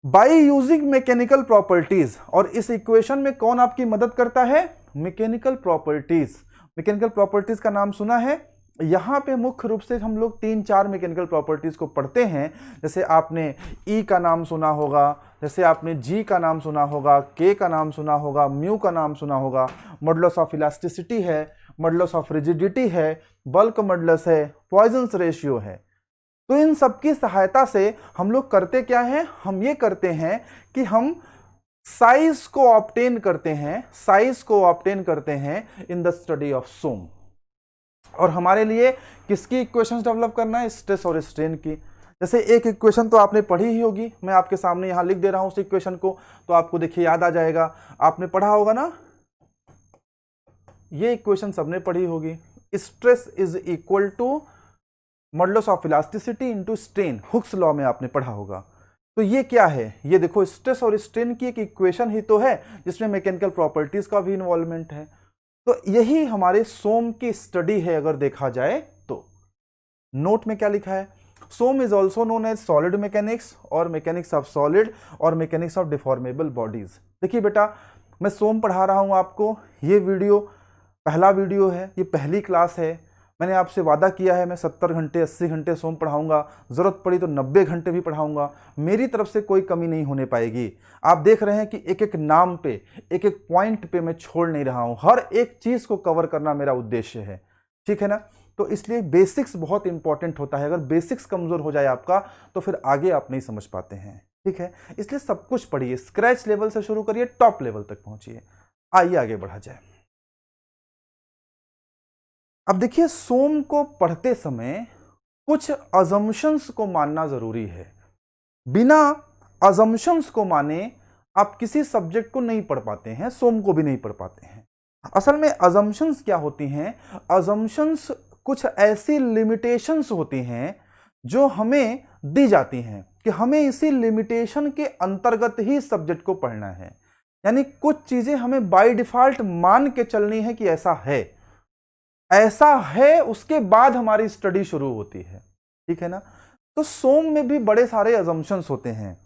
by using mechanical properties. और इस इक्वेशन में कौन आपकी मदद करता है? Mechanical properties. मैकेनिकल प्रॉपर्टीज का नाम सुना है? यहां पे मुख्य रूप से हम लोग 3-4 मैकेनिकल प्रॉपर्टीज को पढ़ते हैं। जैसे आपने ई का नाम सुना होगा, जैसे आपने जी का नाम सुना होगा, के का नाम सुना होगा, म्यू का नाम सुना होगा, मॉडुलस ऑफ इलास्टिसिटी है, मॉडुलस ऑफ रिजिडिटी है, बल्क मॉडुलस है, पॉइजन्स रेशियो है। तो इन सब की सहायता से हम लोग करते क्या है, हम ये करते हैं कि हम साइज को ऑब्टेन करते हैं, साइज को ऑब्टेन करते हैं इन द स्टडी ऑफ सोम। और हमारे लिए किसकी इक्वेशंस डेवलप करना है, स्ट्रेस और स्ट्रेन की। जैसे एक इक्वेशन तो आपने पढ़ी ही होगी, मैं आपके सामने यहां लिख दे रहा हूं उस इक्वेशन को, तो आपको देखिए याद आ जाएगा, आपने पढ़ा होगा ना, ये इक्वेशन सबने पढ़ी होगी। Stress is equal to modulus of elasticity into strain, Hooke's law में आपने पढ़ा होगा। तो ये क्या है, ये देखो स्ट्रेस और स्ट्रेन की एक इक्वेशन ही तो है जिसमें मैकेनिकल प्रॉपर्टीज का भी इन्वॉल्वमेंट है। तो यही हमारे सोम की स्टडी है अगर देखा जाए तो। नोट में क्या लिखा है, SOM is also known as solid mechanics और मैकेनिक्स ऑफ सॉलिड और मैकेनिक्स ऑफ डिफॉर्मेबल बॉडीज। देखिए बेटा, मैं सोम पढ़ा रहा हूं आपको, ये वीडियो पहला वीडियो है, ये पहली क्लास है। मैंने आपसे वादा किया है मैं 70 घंटे 80 घंटे सोम पढ़ाऊंगा, जरूरत पड़ी तो 90 घंटे भी पढ़ाऊंगा, मेरी तरफ से कोई कमी नहीं होने पाएगी। आप देख रहे हैं कि एक एक नाम पे, एक एक पॉइंट पे मैं छोड़ नहीं रहा हूं, हर एक चीज को कवर करना मेरा उद्देश्य है, ठीक है ना। तो इसलिए बेसिक्स बहुत इंपॉर्टेंट होता है, अगर बेसिक्स कमजोर हो जाए आपका तो फिर आगे आप नहीं समझ पाते हैं, ठीक है। इसलिए सब कुछ पढ़िए, स्क्रैच लेवल से शुरू करिए, टॉप लेवल तक पहुंचिए। आइए आगे बढ़ा जाए। अब देखिए, सोम को पढ़ते समय कुछ अजम्पशंस को मानना जरूरी है। बिना अजम्पशंस को माने आप किसी सब्जेक्ट को नहीं पढ़ पाते हैं, सोम को भी नहीं पढ़ पाते हैं। असल में अजम्पशंस क्या होती हैं, अजम्पशंस कुछ ऐसी लिमिटेशंस होती हैं जो हमें दी जाती हैं कि हमें इसी लिमिटेशन के अंतर्गत ही सब्जेक्ट को पढ़ना है। यानी कुछ चीजें हमें बाय डिफॉल्ट मान के चलनी है कि ऐसा है, उसके बाद हमारी स्टडी शुरू होती है, ठीक है ना। तो सोम में भी बड़े सारे अजम्पशंस होते हैं,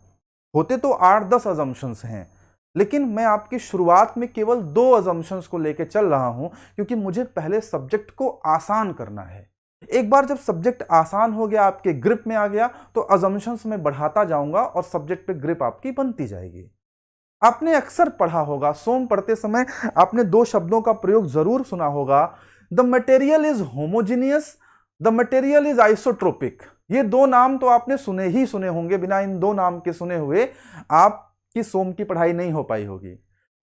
होते तो 8-10 अजम्पशंस हैं, लेकिन मैं आपकी शुरुआत में केवल 2 अजम्पशंस को लेकर चल रहा हूं, क्योंकि मुझे पहले सब्जेक्ट को आसान करना है। एक बार जब सब्जेक्ट आसान हो गया, आपके ग्रिप में आ गया, तो अजम्पशंस में बढ़ाता जाऊंगा और सब्जेक्ट पे ग्रिप आपकी बनती जाएगी। आपने अक्सर पढ़ा होगा, सोम पढ़ते समय आपने 2 शब्दों का प्रयोग जरूर सुना होगा, the material is homogeneous, the material is isotropic. ये 2 नाम तो आपने सुने ही सुने होंगे, बिना इन 2 नाम के सुने हुए आपकी सोम की पढ़ाई नहीं हो पाई होगी।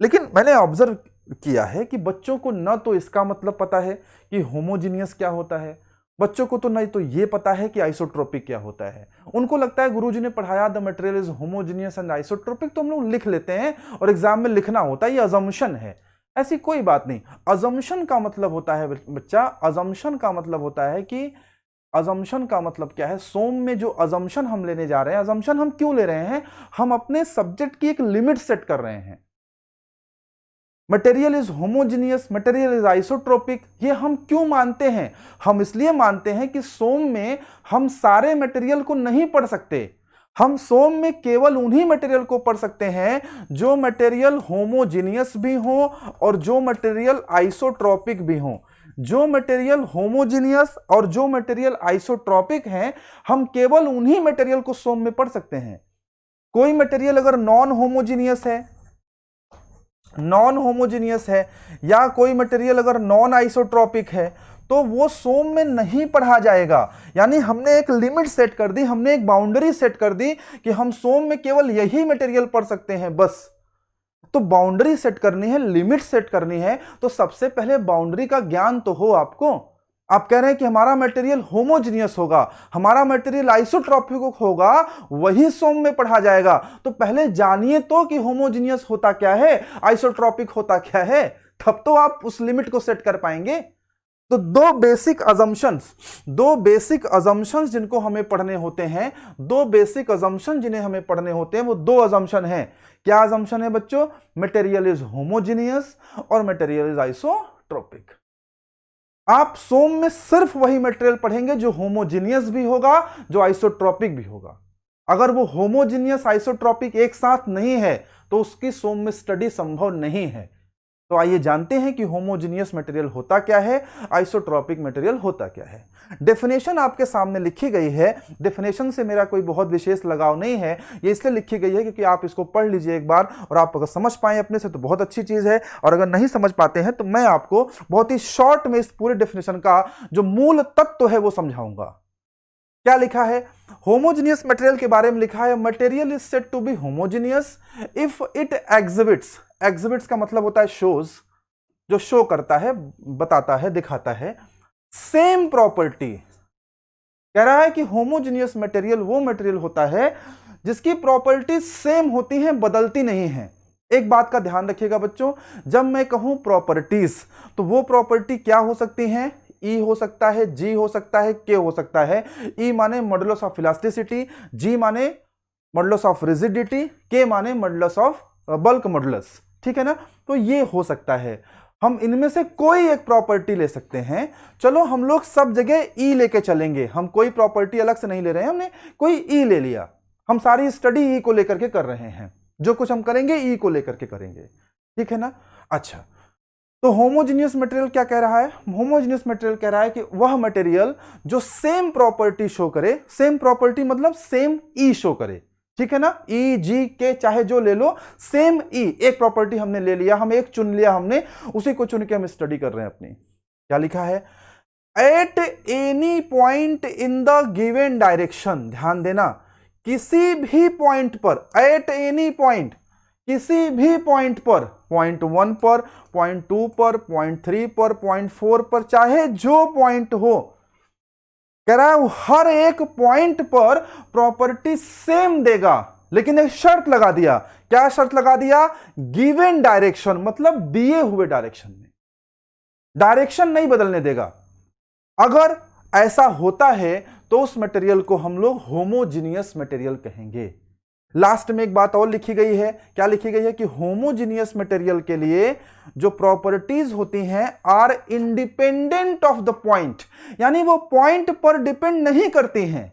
लेकिन मैंने ऑब्जर्व किया है कि बच्चों को न तो इसका मतलब पता है कि होमोजीनियस क्या होता है, बच्चों को तो नहीं तो ये पता है कि आइसोट्रोपिक क्या होता है। उनको लगता है गुरुजी ने पढ़ाया the material is homogeneous and isotropic, तो हम लोग लिख लेते हैं और एग्जाम में लिखना होता है, ये अजम्पशन है। ऐसी कोई बात नहीं। अजम्पशन का मतलब होता है बच्चा, अजम्पशन का मतलब होता है कि, अजम्पशन का मतलब क्या है, सोम में जो अजम्पशन हम लेने जा रहे हैं, अजम्पशन हम क्यों ले रहे हैं, हम अपने सब्जेक्ट की एक लिमिट सेट कर रहे हैं। Material is homogeneous, material is isotropic, ये हम क्यों मानते हैं, हम इसलिए मानते हैं कि सोम में हम सारे मटेरियल को नहीं पढ़ सकते। हम सोम में केवल उन्हीं मटेरियल को पढ़ सकते हैं जो मटेरियल होमोजीनियस भी हो और जो मटेरियल आइसोट्रोपिक भी हो। जो मटेरियल होमोजीनियस और जो मटेरियल आइसोट्रोपिक हैं, हम केवल उन्हीं मटेरियल को सोम में पढ़ सकते हैं। कोई मटेरियल अगर नॉन होमोजीनियस है या कोई मटेरियल अगर नॉन आइसोट्रोपिक है, तो वो सोम में नहीं पढ़ा जाएगा। यानी हमने एक लिमिट सेट कर दी, हमने एक बाउंड्री सेट कर दी कि हम सोम में केवल यही मटेरियल पढ़ सकते हैं बस। तो बाउंड्री सेट करनी है, लिमिट सेट करनी है, तो सबसे पहले बाउंड्री का ज्ञान तो हो आपको। आप कह रहे हैं कि हमारा मटेरियल होमोजीनियस होगा, हमारा मटेरियल आइसोट्रोपिक होगा, वही सोम में पढ़ा जाएगा। तो पहले जानिए तो कि होमोजीनियस होता क्या है, आइसोट्रोपिक होता क्या है, तब तो आप उस लिमिट को सेट कर पाएंगे। तो 2 बेसिक अजम्पशंस जिनको हमें पढ़ने होते हैं, 2 बेसिक अजम्पशन जिन्हें हमें पढ़ने होते हैं, वो 2 अजम्पशन हैं। क्या अजम्पशन है बच्चों, मटेरियल इज होमोजीनियस और मटेरियल इज आइसोट्रोपिक। आप सोम में सिर्फ वही मटेरियल पढ़ेंगे जो होमोजीनियस भी होगा, जो आइसोट्रोपिक भी होगा। अगर वो होमोजीनियस आइसोट्रोपिक एक साथ नहीं है तो उसकी सोम में स्टडी संभव नहीं है। तो आइए जानते हैं कि होमोजेनियस मटेरियल होता क्या है, आइसोट्रॉपिक मटेरियल होता क्या है। डेफिनेशन आपके सामने लिखी गई है। डेफिनेशन से मेरा कोई बहुत विशेष लगाव नहीं है, ये इसलिए लिखी गई है क्योंकि आप इसको पढ़ लीजिए एक बार, और आप अगर समझ पाए अपने से तो बहुत अच्छी चीज है, और अगर नहीं समझ पाते हैं तो मैं आपको बहुत ही शॉर्ट में इस पूरे डेफिनेशन का जो मूल तत्व है वो समझाऊंगा। क्या लिखा है? होमोजेनियस मटेरियल के बारे में लिखा है, material is said to be homogeneous if it exhibits, exhibits का मतलब होता है शोज, जो शो करता है, बताता है, दिखाता है, सेम प्रॉपर्टी। कह रहा है कि होमोजेनियस मटेरियल वो मटेरियल होता है जिसकी प्रॉपर्टी सेम होती हैं, बदलती नहीं है। एक बात का ध्यान रखिएगा बच्चों, जब मैं कहूं प्रॉपर्टीज तो वो प्रॉपर्टी क्या हो सकती हैं? E हो सकता है, G हो सकता है, K हो सकता है। E माने मॉडुलस ऑफ इलास्टिसिटी, G माने मॉडुलस ऑफ रिजिडिटी, K माने मॉडुलस ऑफ बल्क मॉडुलस, ठीक है ना। तो ये हो सकता है, हम इनमें से कोई एक प्रॉपर्टी ले सकते हैं। चलो हम लोग सब जगह E लेके चलेंगे, हम कोई प्रॉपर्टी अलग से नहीं ले रहे हैं, हमने कोई E ले लिया, हम सारी स्टडी E को लेकर के कर रहे हैं, जो कुछ हम करेंगे E को लेकर के करेंगे, ठीक है ना। अच्छा, तो होमोजेनियस मटेरियल क्या कह रहा है? होमोजेनियस मटेरियल कह रहा है कि वह मटेरियल जो सेम प्रॉपर्टी शो करे, सेम प्रॉपर्टी मतलब सेम ई शो करे, ठीक है ना। ई जी के चाहे जो ले लो, सेम ई, एक प्रॉपर्टी हमने ले लिया, हम एक चुन लिया, हमने उसी को चुन के हम स्टडी कर रहे हैं अपनी। क्या लिखा है? At any point in the given direction, ध्यान देना, किसी भी पॉइंट पर, एट एनी पॉइंट, किसी भी पॉइंट पर, पॉइंट 1 पर, पॉइंट 2 पर, पॉइंट 3 पर, पॉइंट 4 पर, चाहे जो पॉइंट हो, कह रहा है हर एक पॉइंट पर प्रॉपर्टी सेम देगा, लेकिन एक शर्त लगा दिया। क्या शर्त लगा दिया? गिवन डायरेक्शन, मतलब दिए हुए डायरेक्शन में, डायरेक्शन नहीं बदलने देगा। अगर ऐसा होता है तो उस मटेरियल को हम लोग होमोजेनियस मटेरियल कहेंगे। लास्ट में एक बात और लिखी गई है, क्या लिखी गई है? कि होमोजेनियस मटेरियल के लिए जो प्रॉपर्टीज होती हैं are independent of the point, यानी वो पॉइंट पर डिपेंड नहीं करती हैं।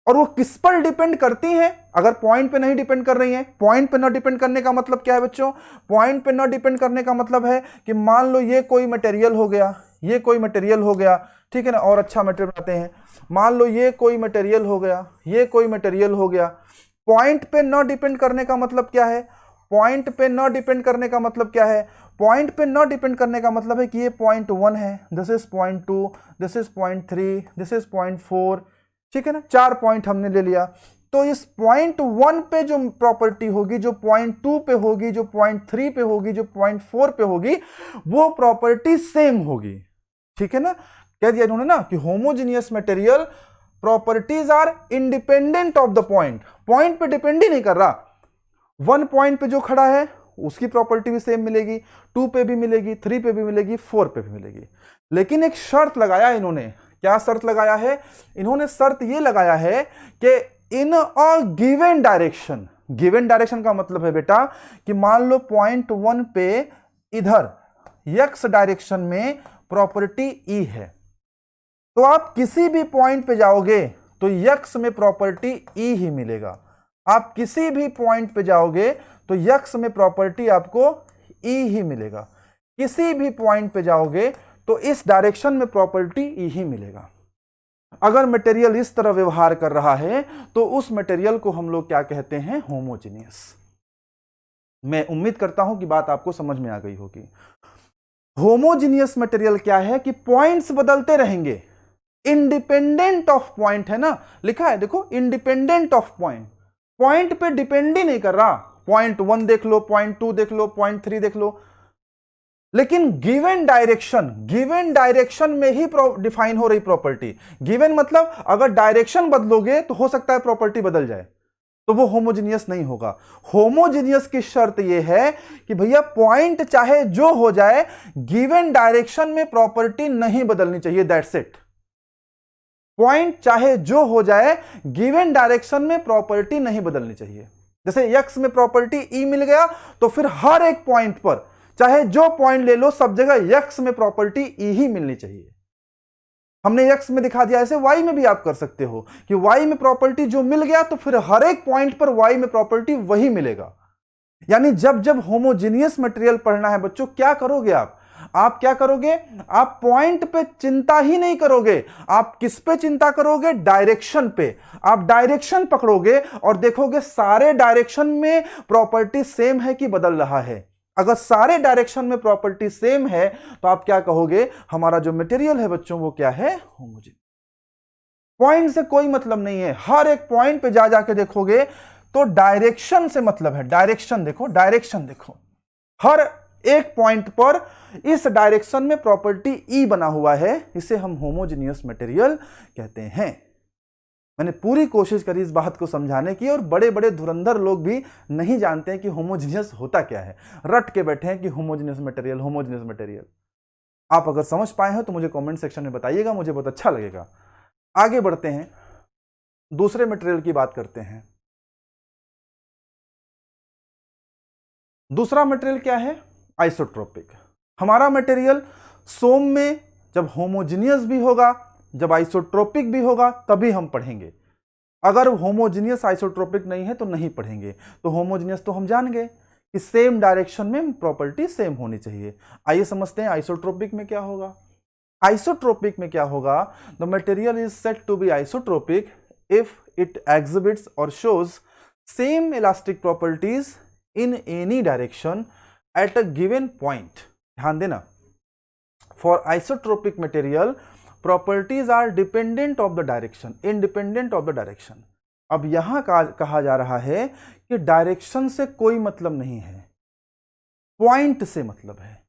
और वो किस पर डिपेंड करती हैं? अगर पॉइंट पे नहीं डिपेंड कर रही हैं, पॉइंट पे ना डिपेंड करने का मतलब क्या है बच्चों? पॉइंट पे ना डिपेंड करने का मतलब है कि मान लो ये कोई मटेरियल हो गया, ये कोई मटेरियल हो गया, ठीक है ना, और अच्छा मटेरियल बनाते हैं। मान लो ये कोई मटेरियल हो गया, ये कोई मटेरियल हो गया, पॉइंट पे न डिपेंड करने का मतलब क्या है? पॉइंट पे न डिपेंड करने का मतलब क्या है? पॉइंट पे न डिपेंड करने का मतलब है कि ये पॉइंट 1 है, this is point 2, this is point 3, this is point 4, ठीक है ना, 4 पॉइंट हमने ले लिया। तो इस पॉइंट 1 पे जो प्रॉपर्टी होगी, जो पॉइंट 2 पे होगी, जो पॉइंट 3 पे होगी, जो पॉइंट 4 पे होगी, वो प्रॉपर्टी सेम होगी, ठीक है ना। कह दिया इन्होंने ना कि homogeneous material properties are independent of the point, point पे डिपेंड ही नहीं कर रहा। 1 पॉइंट पे जो खड़ा है उसकी प्रॉपर्टी भी सेम मिलेगी, 2 पे भी मिलेगी, 3 पे भी मिलेगी, 4 पे भी मिलेगी। लेकिन एक शर्त लगाया इन्होंने। क्या शर्त लगाया है इन्होंने? शर्त ये लगाया है कि in a given direction, given direction का मतलब है बेटा कि मान लो पॉइंट 1 पे इधर एक्स डायरेक्शन में प्रॉपर्टी ई है, तो आप किसी भी पॉइंट पे जाओगे तो यक्स में प्रॉपर्टी ई ही मिलेगा। आप किसी भी पॉइंट पे जाओगे तो यक्स में प्रॉपर्टी आपको ई ही मिलेगा। किसी भी पॉइंट पे जाओगे तो इस डायरेक्शन में प्रॉपर्टी ई ही मिलेगा। अगर मटेरियल इस तरह व्यवहार कर रहा है तो उस मटेरियल को हम लोग क्या कहते हैं? होमोजेनियस। मैं उम्मीद करता हूं कि बात आपको समझ में आ गई होगी। होमोजेनियस मटेरियल क्या है कि पॉइंट्स बदलते रहेंगे, इंडिपेंडेंट ऑफ पॉइंट है ना, लिखा है देखो, इंडिपेंडेंट ऑफ पॉइंट, पॉइंट पे डिपेंड ही नहीं कर रहा। पॉइंट 1 देख लो, पॉइंट 2 देख लो, पॉइंट 3 देख लो, लेकिन गिवन डायरेक्शन, गिवन डायरेक्शन में ही डिफाइन हो रही प्रॉपर्टी। गिवन मतलब अगर डायरेक्शन बदलोगे तो हो सकता है प्रॉपर्टी बदल जाए, तो वो होमोजेनियस नहीं होगा। होमोजेनियस की शर्त यह है कि भैया पॉइंट चाहे जो हो जाए, गिवन डायरेक्शन में प्रॉपर्टी नहीं बदलनी चाहिए, दैट्स इट। पॉइंट चाहे जो हो जाए, गिवन डायरेक्शन में प्रॉपर्टी नहीं बदलनी चाहिए। जैसे एक्स में प्रॉपर्टी ई मिल गया तो फिर हर एक पॉइंट पर चाहे जो पॉइंट ले लो सब जगह एक्स में प्रॉपर्टी ई ही मिलनी चाहिए। हमने एक्स में दिखा दिया, ऐसे वाई में भी आप कर सकते हो कि वाई में प्रॉपर्टी जो मिल गया तो फिर हर एक पॉइंट पर वाई में प्रॉपर्टी वही मिलेगा। यानी जब जब होमोजीनियस मटेरियल पढ़ना है बच्चों, क्या करोगे आप क्या करोगे? आप पॉइंट पे चिंता ही नहीं करोगे, आप किस पे चिंता करोगे? डायरेक्शन पे। आप डायरेक्शन पकड़ोगे और देखोगे सारे डायरेक्शन में प्रॉपर्टी सेम है कि बदल रहा है। अगर सारे डायरेक्शन में प्रॉपर्टी सेम है तो आप क्या कहोगे? हमारा जो मटेरियल है बच्चों वो क्या है? होमोजीनियस। पॉइंट से कोई मतलब नहीं है, हर एक पॉइंट पे जा जाके देखोगे तो डायरेक्शन से मतलब है। डायरेक्शन देखो, डायरेक्शन देखो, हर एक पॉइंट पर इस डायरेक्शन में प्रॉपर्टी ई बना हुआ है, इसे हम होमोजेनियस मटेरियल कहते हैं। मैंने पूरी कोशिश करी इस बात को समझाने की, और बड़े बड़े धुरंधर लोग भी नहीं जानते हैं कि होमोजेनियस होता क्या है, रट के बैठे हैं कि होमोजेनियस मटेरियल, होमोजेनियस मटेरियल। आप अगर समझ पाए हो तो मुझे कमेंट सेक्शन में बताइएगा, मुझे बहुत अच्छा लगेगा। आगे बढ़ते हैं, दूसरे मटेरियल की बात करते हैं। दूसरा मटेरियल क्या है? आइसोट्रोपिक। हमारा मटेरियल सोम में जब होमोजीनियस भी होगा, जब आइसोट्रोपिक भी होगा, तभी हम पढ़ेंगे। अगर होमोजीनियस आइसोट्रोपिक नहीं है तो नहीं पढ़ेंगे। तो होमोजीनियस तो हम जान गए कि सेम डायरेक्शन में प्रॉपर्टी सेम होनी चाहिए। आइए समझते हैं आइसोट्रोपिक में क्या होगा। आइसोट्रोपिक में क्या होगा? The material is said to be isotropic if it exhibits और shows same elastic properties in any direction at a given point. ध्यान देना, for isotropic material properties are dependent of the direction, independent of the direction. अब यहां कहा जा रहा है कि डायरेक्शन से कोई मतलब नहीं है, पॉइंट से मतलब है।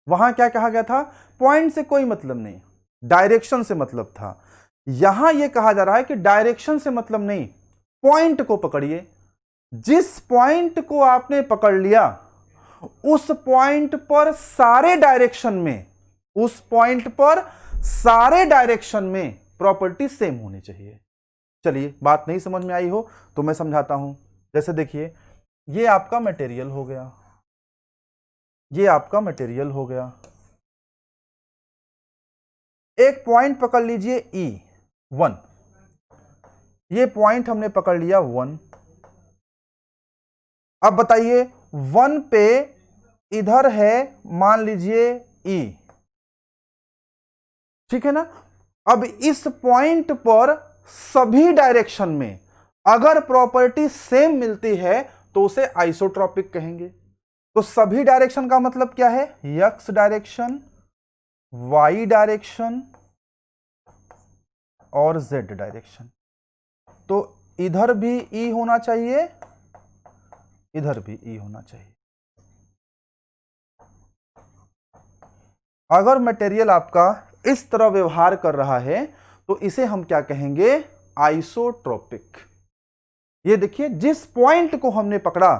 वहां क्या कहा गया था? पॉइंट से कोई मतलब नहीं, डायरेक्शन से मतलब था। यहां यह कहा जा रहा है कि डायरेक्शन से मतलब नहीं, पॉइंट को पकड़िए। जिस पॉइंट को आपने पकड़ लिया उस पॉइंट पर सारे डायरेक्शन में, उस पॉइंट पर सारे डायरेक्शन में प्रॉपर्टी सेम होनी चाहिए। चलिए, बात नहीं समझ में आई हो तो मैं समझाता हूं। जैसे देखिए, ये आपका मटेरियल हो गया, ये आपका मटेरियल हो गया। एक पॉइंट पकड़ लीजिए E1, ये पॉइंट हमने पकड़ लिया 1। अब बताइए 1 पे इधर है मान लीजिए E, ठीक है ना? अब इस पॉइंट पर सभी डायरेक्शन में अगर प्रॉपर्टी सेम मिलती है तो उसे आइसोट्रोपिक कहेंगे। तो सभी डायरेक्शन का मतलब क्या है? एक्स डायरेक्शन, वाई डायरेक्शन और जेड डायरेक्शन। तो इधर भी E होना चाहिए, इधर भी E होना चाहिए। अगर मटेरियल आपका इस तरह व्यवहार कर रहा है तो इसे हम क्या कहेंगे? आइसोट्रोपिक। ये देखिए, जिस पॉइंट को हमने पकड़ा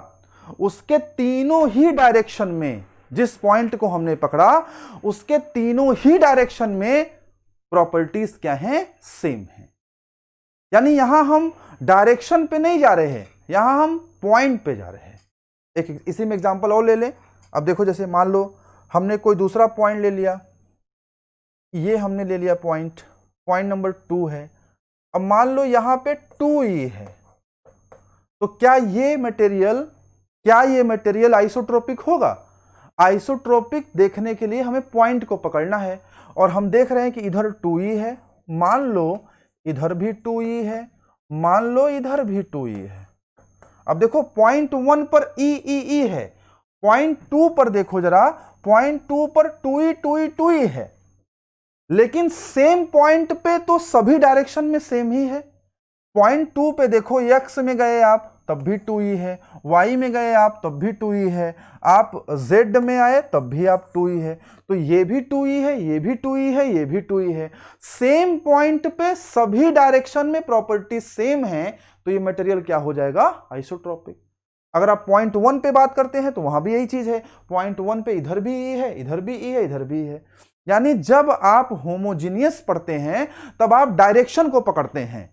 उसके तीनों ही डायरेक्शन में, जिस पॉइंट को हमने पकड़ा उसके तीनों ही डायरेक्शन में प्रॉपर्टीज क्या हैं? सेम है। यानी यहां हम डायरेक्शन पे नहीं जा रहे हैं, यहां हम पॉइंट पे जा रहे हैं। एक इसी में एग्जांपल और ले लें। अब देखो, जैसे मान लो हमने कोई दूसरा पॉइंट ले लिया, ये हमने ले लिया पॉइंट, पॉइंट नंबर 2 है। अब मान लो यहां पे 2E है, तो क्या ये मटेरियल आइसोट्रोपिक होगा? आइसोट्रोपिक देखने के लिए हमें पॉइंट को पकड़ना है, और हम देख रहे हैं कि इधर 2E है, मान लो इधर भी 2E है, मान लो इधर भी 2E है। अब देखो पॉइंट 1 पर E है, पॉइंट 2 पर देखो जरा, पॉइंट 2 पर 2E है, लेकिन सेम पॉइंट पे तो सभी डायरेक्शन में सेम ही है। पॉइंट 2 पे देखो, एक्स में गए आप तब भी 2E है, वाई में गए आप तब भी 2E है, आप जेड में आए तब भी आप 2E है। तो ये भी 2E है, ये भी 2E है, ये भी 2E है। सेम पॉइंट पे सभी डायरेक्शन में प्रॉपर्टी सेम है, तो ये मटेरियल क्या हो जाएगा? आइसोट्रोपिक। अगर आप पॉइंट 1 पे बात करते हैं तो वहां भी यही चीज है, पॉइंट 1 पे इधर भी E है, इधर भी E है, इधर भी है। यानी जब आप होमोजीनियस पढ़ते हैं तब आप डायरेक्शन को पकड़ते हैं,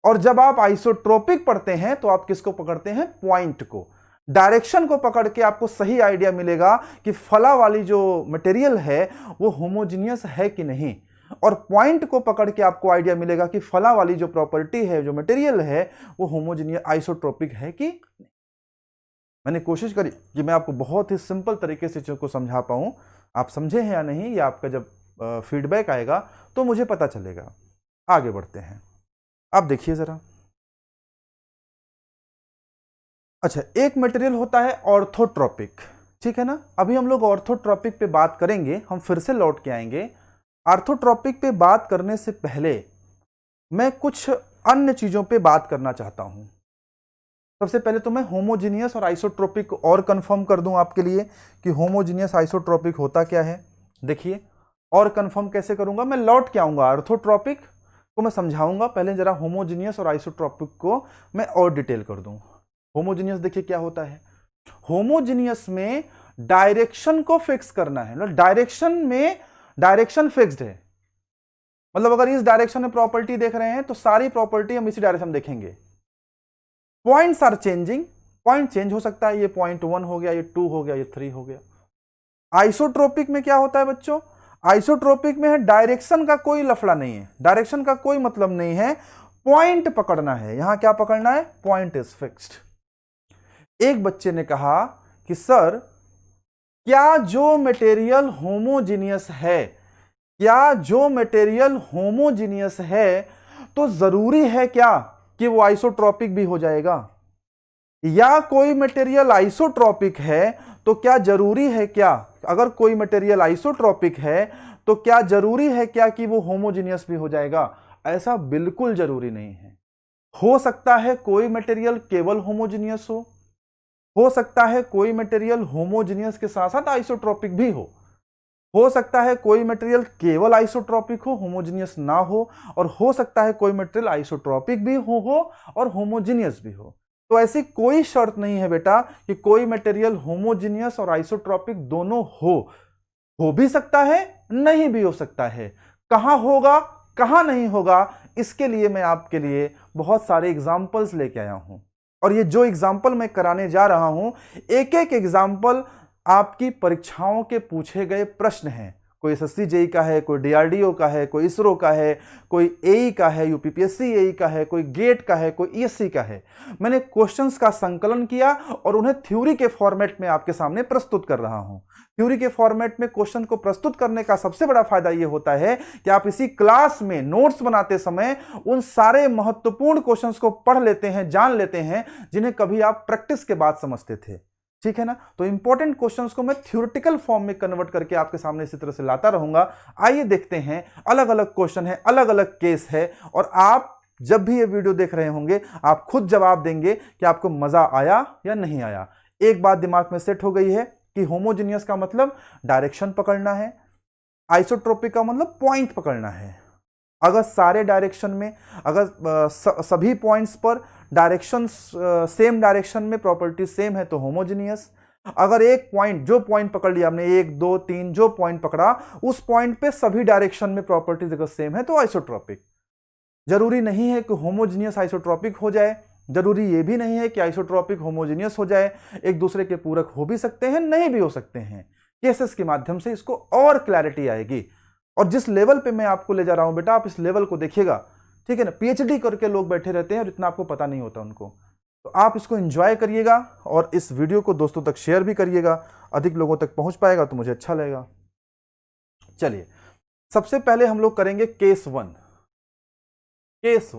और जब आप आइसोट्रोपिक पढ़ते हैं तो आप किसको पकड़ते हैं? पॉइंट को। डायरेक्शन को पकड़ के आपको सही आइडिया मिलेगा कि फला वाली जो मटेरियल है वो होमोजीनियस है कि नहीं, और पॉइंट को पकड़ के आपको आइडिया मिलेगा कि फला वाली जो प्रॉपर्टी है, जो मटेरियल है, वो होमोजीनियस आइसोट्रोपिक है कि मैंने कोशिश करी कि मैं आपको बहुत ही सिंपल तरीके से चीज़ों को समझा पाऊँ। आप समझे हैं या नहीं, ये आपका जब फीडबैक आएगा तो मुझे पता चलेगा। आगे बढ़ते हैं। आप देखिए ज़रा। अच्छा, एक मटेरियल होता है ऑर्थोट्रॉपिक, ठीक है ना। अभी हम लोग ऑर्थोट्रॉपिक पे बात करेंगे, हम फिर से लौट के आएंगे। ऑर्थोट्रॉपिक पे बात करने से पहले मैं कुछ अन्य चीज़ों पे बात करना चाहता हूं। सबसे पहले तो मैं होमोजीनियस और आइसोट्रोपिक और कंफर्म कर दूं आपके लिए कि होमोजीनियस आइसोट्रोपिक होता क्या है। देखिए, और कंफर्म कैसे करूंगा, मैं लौट के आऊंगा ऑर्थोट्रोपिक को मैं समझाऊंगा। पहले जरा होमोजीनियस और आइसोट्रोपिक को मैं और डिटेल कर दूं। होमोजीनियस देखिए क्या होता है। होमोजीनियस में डायरेक्शन को फिक्स करना है, मतलब डायरेक्शन में डायरेक्शन फिक्स्ड है। मतलब अगर इस डायरेक्शन में प्रॉपर्टी देख रहे हैं तो सारी प्रॉपर्टी हम इसी डायरेक्शन में देखेंगे। Points are changing, point change हो सकता है, ये पॉइंट 1 हो गया, ये 2 हो गया, ये 3 हो गया। आइसोट्रोपिक में क्या होता है बच्चों, आइसोट्रोपिक में है डायरेक्शन का कोई लफड़ा नहीं है, डायरेक्शन का कोई मतलब नहीं है, पॉइंट पकड़ना है। यहां क्या पकड़ना है, पॉइंट इज फिक्स्ड। एक बच्चे ने कहा कि सर क्या जो मटेरियल होमोजीनियस है, क्या जो मटेरियल होमोजीनियस है तो जरूरी है क्या कि वो आइसोट्रॉपिक भी हो जाएगा, या कोई मटेरियल आइसोट्रॉपिक है तो क्या जरूरी है क्या, अगर कोई मटेरियल आइसोट्रॉपिक है तो क्या जरूरी है क्या कि वो होमोजीनियस भी हो जाएगा। ऐसा बिल्कुल जरूरी नहीं है। हो सकता है कोई मटेरियल केवल होमोजीनियस हो सकता है कोई मटेरियल होमोजीनियस के साथ साथ आइसोट्रॉपिक भी हो सकता है कोई मटेरियल केवल आइसोट्रॉपिक हो, होमोजीनियस ना हो हो सकता है कोई मटेरियल आइसोट्रॉपिक भी हो और होमोजीनियस भी हो। तो ऐसी कोई शर्त नहीं है बेटा कि कोई मटेरियल होमोजीनियस और आइसोट्रॉपिक दोनों हो भी सकता है, नहीं भी हो सकता है। कहां होगा कहां नहीं होगा, इसके लिए मैं आपके लिए बहुत सारे एग्जाम्पल्स लेके आया हूं, और ये जो एग्जाम्पल मैं कराने जा रहा हूं, एक एक एग्जाम्पल आपकी परीक्षाओं के पूछे गए प्रश्न हैं। कोई एसएससी जेई का है, कोई डीआरडीओ का है, कोई इसरो का है, कोई एई का है, यूपीपीएससी एई का है, कोई गेट का है, कोई ईएससी का है। मैंने क्वेश्चंस का संकलन किया और उन्हें थ्योरी के फॉर्मेट में आपके सामने प्रस्तुत कर रहा हूं। थ्योरी के फॉर्मेट में क्वेश्चन को प्रस्तुत करने का सबसे बड़ा फायदा यह होता है कि आप इसी क्लास में नोट्स बनाते समय उन सारे महत्वपूर्ण क्वेश्चंस को पढ़ लेते हैं, जान लेते हैं, जिन्हें कभी आप प्रैक्टिस के बाद समझते थे। ठीक है ना। तो इंपॉर्टेंट क्वेश्चंस को मैं थ्योरेटिकल फॉर्म में कन्वर्ट करके आपके सामने इसी तरह से लाता रहूंगा। आइए देखते हैं, अलग अलग क्वेश्चन है, अलग अलग केस है, और आप जब भी ये वीडियो देख रहे होंगे आप खुद जवाब देंगे कि आपको मजा आया या नहीं आया। एक बात दिमाग में सेट हो गई है कि होमोजीनियस का मतलब डायरेक्शन पकड़ना है, आइसोट्रोपिक का मतलब पॉइंट पकड़ना है। अगर सारे डायरेक्शन में, अगर सभी पॉइंट्स पर डायरेक्शन सेम डायरेक्शन में प्रॉपर्टी सेम है तो होमोजीनियस। अगर एक पॉइंट, जो पॉइंट पकड़ लिया आपने, 1 2 3 जो पॉइंट पकड़ा, उस पॉइंट पे सभी डायरेक्शन में प्रॉपर्टीज अगर सेम है तो आइसोट्रोपिक। जरूरी नहीं है कि होमोजीनियस आइसोट्रोपिक हो जाए, जरूरी यह भी नहीं है कि आइसोट्रोपिक होमोजीनियस हो जाए। एक दूसरे के पूरक हो भी सकते हैं, नहीं भी हो सकते हैं। केसेस के माध्यम से इसको और क्लैरिटी आएगी। और जिस लेवल पे मैं आपको ले जा रहा हूं बेटा, आप इस लेवल को देखिएगा, ठीक है ना। पीएचडी करके लोग बैठे रहते हैं और इतना आपको पता नहीं होता उनको। तो आप इसको एंजॉय करिएगा और इस वीडियो को दोस्तों तक शेयर भी करिएगा, अधिक लोगों तक पहुंच पाएगा तो मुझे अच्छा लगेगा। चलिए, सबसे पहले हम लोग करेंगे केस 1। केस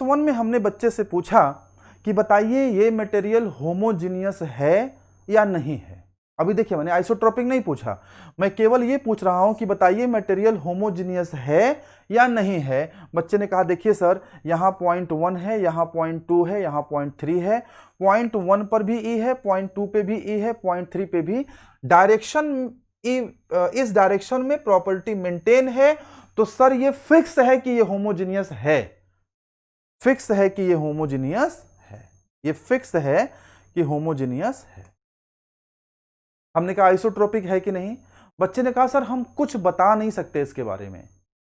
1 में हमने बच्चे से पूछा कि बताइए ये मटेरियल होमोजीनियस है या नहीं है। अभी देखिए, मैंने आइसोट्रोपिक नहीं पूछा, मैं केवल ये पूछ रहा हूं कि बताइए मटेरियल होमोजीनियस है या नहीं है। बच्चे ने कहा देखिए सर, यहां पॉइंट 1 है, यहां पॉइंट 2 है, यहां पॉइंट 3 है, पॉइंट 1 पर भी ई है, पॉइंट 2 पे भी ई है, पॉइंट 3 पे भी। डायरेक्शन इस डायरेक्शन में प्रॉपर्टी मेंटेन है, तो सर ये फिक्स है कि ये होमोजीनियस है। फिक्स है कि ये होमोजीनियस है, ये फिक्स है कि होमोजीनियस है। हमने कहा आइसोट्रोपिक है कि नहीं। बच्चे ने कहा सर हम कुछ बता नहीं सकते इसके बारे में।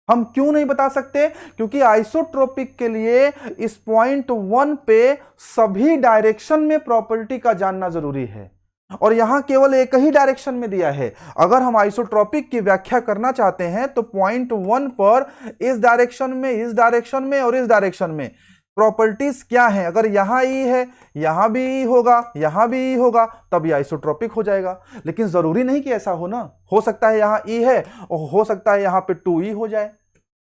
हम क्यों नहीं बता सकते? क्योंकि आइसोट्रोपिक के लिए इस पॉइंट 1 पे सभी डायरेक्शन में प्रॉपर्टी का जानना जरूरी है, और यहां केवल एक ही डायरेक्शन में दिया है। अगर हम आइसोट्रोपिक की व्याख्या करना चाहते हैं तो पॉइंट 1 पर इस डायरेक्शन में, इस डायरेक्शन में और इस डायरेक्शन में प्रॉपर्टीज क्या हैं। अगर यहां ई है, यहां भी ई होगा, यहां भी ई होगा, तब ये आइसोट्रोपिक हो जाएगा। लेकिन जरूरी नहीं कि ऐसा हो ना, हो सकता है यहां ई है और हो सकता है यहां पे 2e हो जाए,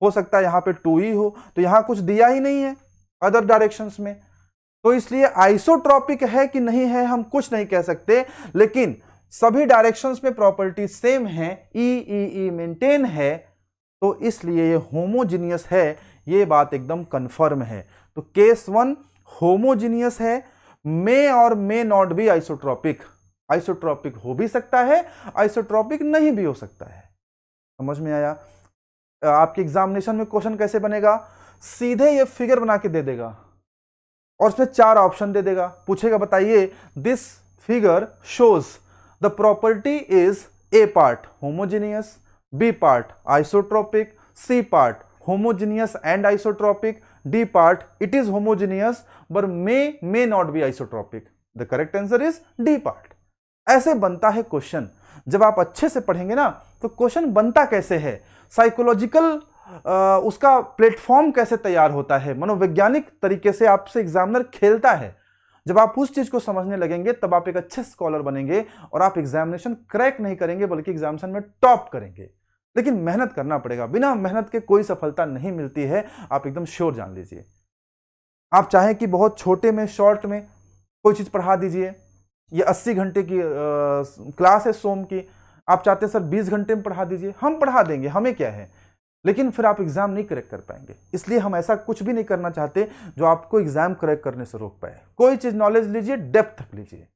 हो सकता है यहां पे 2e हो, तो यहां कुछ दिया ही नहीं है अदर डायरेक्शंस में। तो इसलिए आइसोट्रोपिक है कि नहीं है हम कुछ नहीं कह सकते, लेकिन सभी डायरेक्शंस में प्रॉपर्टी सेम है, ई ई ई मेंटेन है, तो इसलिए ये होमोजीनियस है, ये बात एकदम कंफर्म है। तो केस 1 होमोजीनियस है, मे और मे नॉट बी आइसोट्रोपिक। आइसोट्रोपिक हो भी सकता है, आइसोट्रोपिक नहीं भी हो सकता है। समझ में आया? आपके एग्जामिनेशन में क्वेश्चन कैसे बनेगा, सीधे ये फिगर बना के दे देगा और उसमें 4 ऑप्शन दे देगा, पूछेगा बताइए this figure shows the property is A part homogeneous, B part isotropic, C part homogeneous and isotropic, D part it is homogeneous but may not be isotropic. The correct answer is D part. ऐसे बनता है question. जब आप अच्छे से पढ़ेंगे ना तो क्वेश्चन बनता कैसे है, साइकोलॉजिकल उसका प्लेटफॉर्म कैसे तैयार होता है, मनोवैज्ञानिक तरीके से आपसे एग्जामिनर खेलता है। जब आप उस चीज को समझने लगेंगे तब आप एक अच्छे स्कॉलर बनेंगे और आप एग्जामिनेशन क्रैक नहीं करेंगे बल्कि एग्जामिनेशन में टॉप करेंगे। लेकिन मेहनत करना पड़ेगा, बिना मेहनत के कोई सफलता नहीं मिलती है, आप एकदम श्योर जान लीजिए। आप चाहें कि बहुत छोटे में शॉर्ट में कोई चीज पढ़ा दीजिए, ये 80 घंटे की क्लास है सोम की, आप चाहते हैं सर 20 घंटे में पढ़ा दीजिए, हम पढ़ा देंगे, हमें क्या है, लेकिन फिर आप एग्जाम नहीं क्रैक कर पाएंगे। इसलिए हम ऐसा कुछ भी नहीं करना चाहते जो आपको एग्जाम क्रैक करने से रोक पाए। कोई चीज नॉलेज लीजिए, डेप्थ तक लीजिए।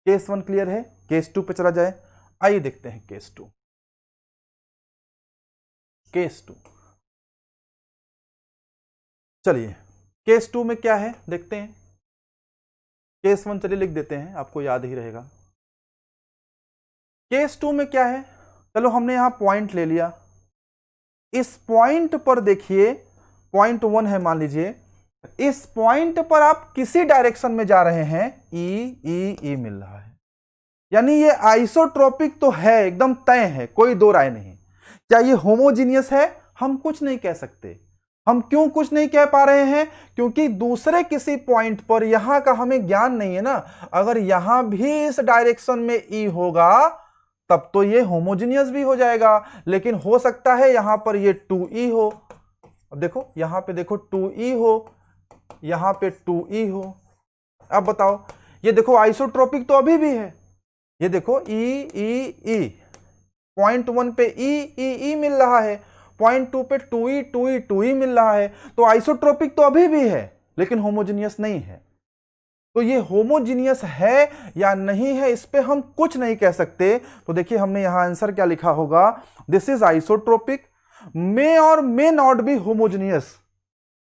केस 1 क्लियर है, केस 2 पे चला जाए। आइए देखते हैं केस 2। केस 2 चलिए, केस 2 में क्या है देखते हैं। केस 1 चलिए लिख देते हैं, आपको याद ही रहेगा। केस 2 में क्या है, चलो हमने यहां पॉइंट ले लिया, इस पॉइंट पर देखिए, पॉइंट 1 है मान लीजिए, इस पॉइंट पर आप किसी डायरेक्शन में जा रहे हैं, ई ई ई मिल रहा है, यानी ये आइसोट्रोपिक तो है, एकदम तय है, कोई दो राय नहीं। क्या ये होमोजीनियस है, हम कुछ नहीं कह सकते। हम क्यों कुछ नहीं कह पा रहे हैं, क्योंकि दूसरे किसी पॉइंट पर, यहां का हमें ज्ञान नहीं है ना, अगर यहां भी इस डायरेक्शन में ई होगा तब तो ये होमोजीनियस भी हो जाएगा, लेकिन हो सकता है यहां पर ये 2e हो। अब देखो यहां पे देखो 2e हो, यहां पे 2e हो। अब बताओ, ये देखो आइसोट्रोपिक तो अभी भी है, ये देखो ई ई ई, पॉइंट 1 पे ई ई ई मिल रहा है, पॉइंट 2 पे 2e 2e 2e मिल रहा है, तो आइसोट्रोपिक तो अभी भी है लेकिन होमोजीनियस नहीं है। तो ये होमोजीनियस है या नहीं है, इस पे हम कुछ नहीं कह सकते। तो देखिए हमने यहां आंसर क्या लिखा होगा, दिस इज आइसोट्रोपिक, मे और मे नॉट बी होमोजीनियस।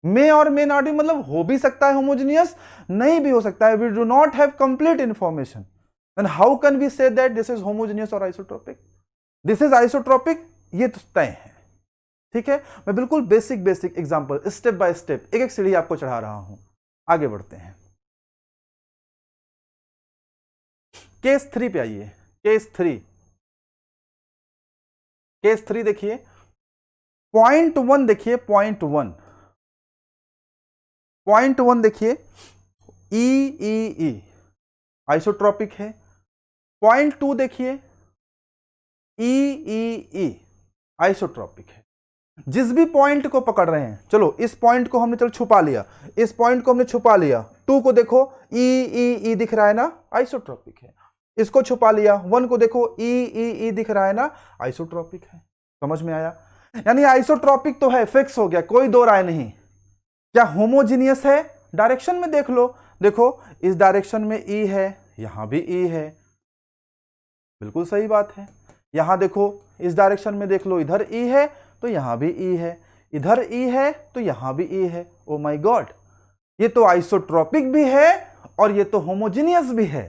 मे और मे नॉट बी मतलब हो भी सकता है होमोजीनियस, नहीं भी हो सकता है। We do not have complete information, then how can we say that this is homogeneous और आइसोट्रोपिक। दिस इज आइसोट्रोपिक, ये तो तय है। ठीक है, मैं बिल्कुल basic example, step by step, एक एक सीढ़ी आपको चढ़ा रहा हूं। आगे बढ़ते हैं, केस 3 पे आइए। केस 3, केस 3 देखिए, पॉइंट 1 देखिए, पॉइंट 1, पॉइंट 1 देखिए, ई ई ई आइसोट्रोपिक है। पॉइंट 2 देखिए, ई ई ई आइसोट्रोपिक है। जिस भी पॉइंट को पकड़ रहे हैं, चलो इस पॉइंट को हमने चलो छुपा लिया, इस पॉइंट को हमने छुपा लिया, 2 को देखो ई ई ई दिख रहा है ना, आइसोट्रोपिक है। इसको छुपा लिया, 1 को देखो ई ई ई दिख रहा है ना, आइसोट्रोपिक है। समझ में आया? यानी आइसोट्रोपिक तो है, फिक्स हो गया, कोई दो राय नहीं। क्या होमोजीनियस है, डायरेक्शन में देख लो, देखो इस डायरेक्शन में ई है, यहां भी ई है, बिल्कुल सही बात है। यहां देखो इस डायरेक्शन में देख लो, इधर ई है तो यहां भी ई है, इधर ई है तो यहां भी ई है। ओ माय गॉड, ये तो आइसोट्रोपिक भी है और ये तो होमोजीनियस भी है।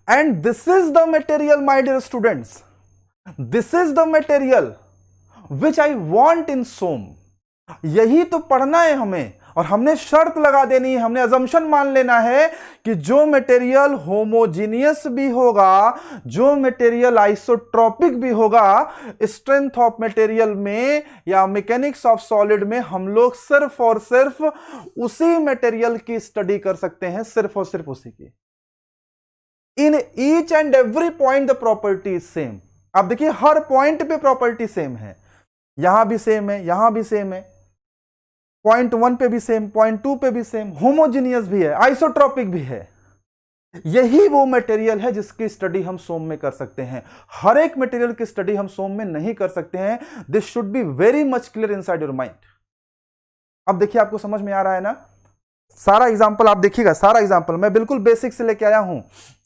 And this is the material my dear students, this is the material which I want in some. यही तो पढ़ना है हमें। और हमने शर्त लगा देनी है, हमने अजम्पशन मान लेना है कि जो मटेरियल होमोजीनियस भी होगा, जो मटेरियल आइसोट्रोपिक भी होगा, स्ट्रेंथ ऑफ मटेरियल में या मैकेनिक्स ऑफ सॉलिड में हम लोग सिर्फ और सिर्फ उसी मटेरियल की स्टडी कर सकते हैं, सिर्फ और सिर्फ उसी की। In each and every point the property is same. आप देखिए हर पॉइंट पे प्रॉपर्टी सेम है, यहां भी सेम है, यहां भी सेम है, पॉइंट 1 पे भी सेम, पॉइंट 2 पे भी सेम, होमोजीनियस भी है, आइसोट्रोपिक भी है। यही वो मटेरियल है जिसकी स्टडी हम सोम में कर सकते हैं। हर एक मटेरियल की स्टडी हम सोम में नहीं कर सकते हैं। This should be very much clear inside your mind. अब देखिए आपको समझ में आ रहा है ना, सारा एग्जांपल आप देखिएगा, सारा एग्जांपल मैं बिल्कुल बेसिक से लेके आया हूं।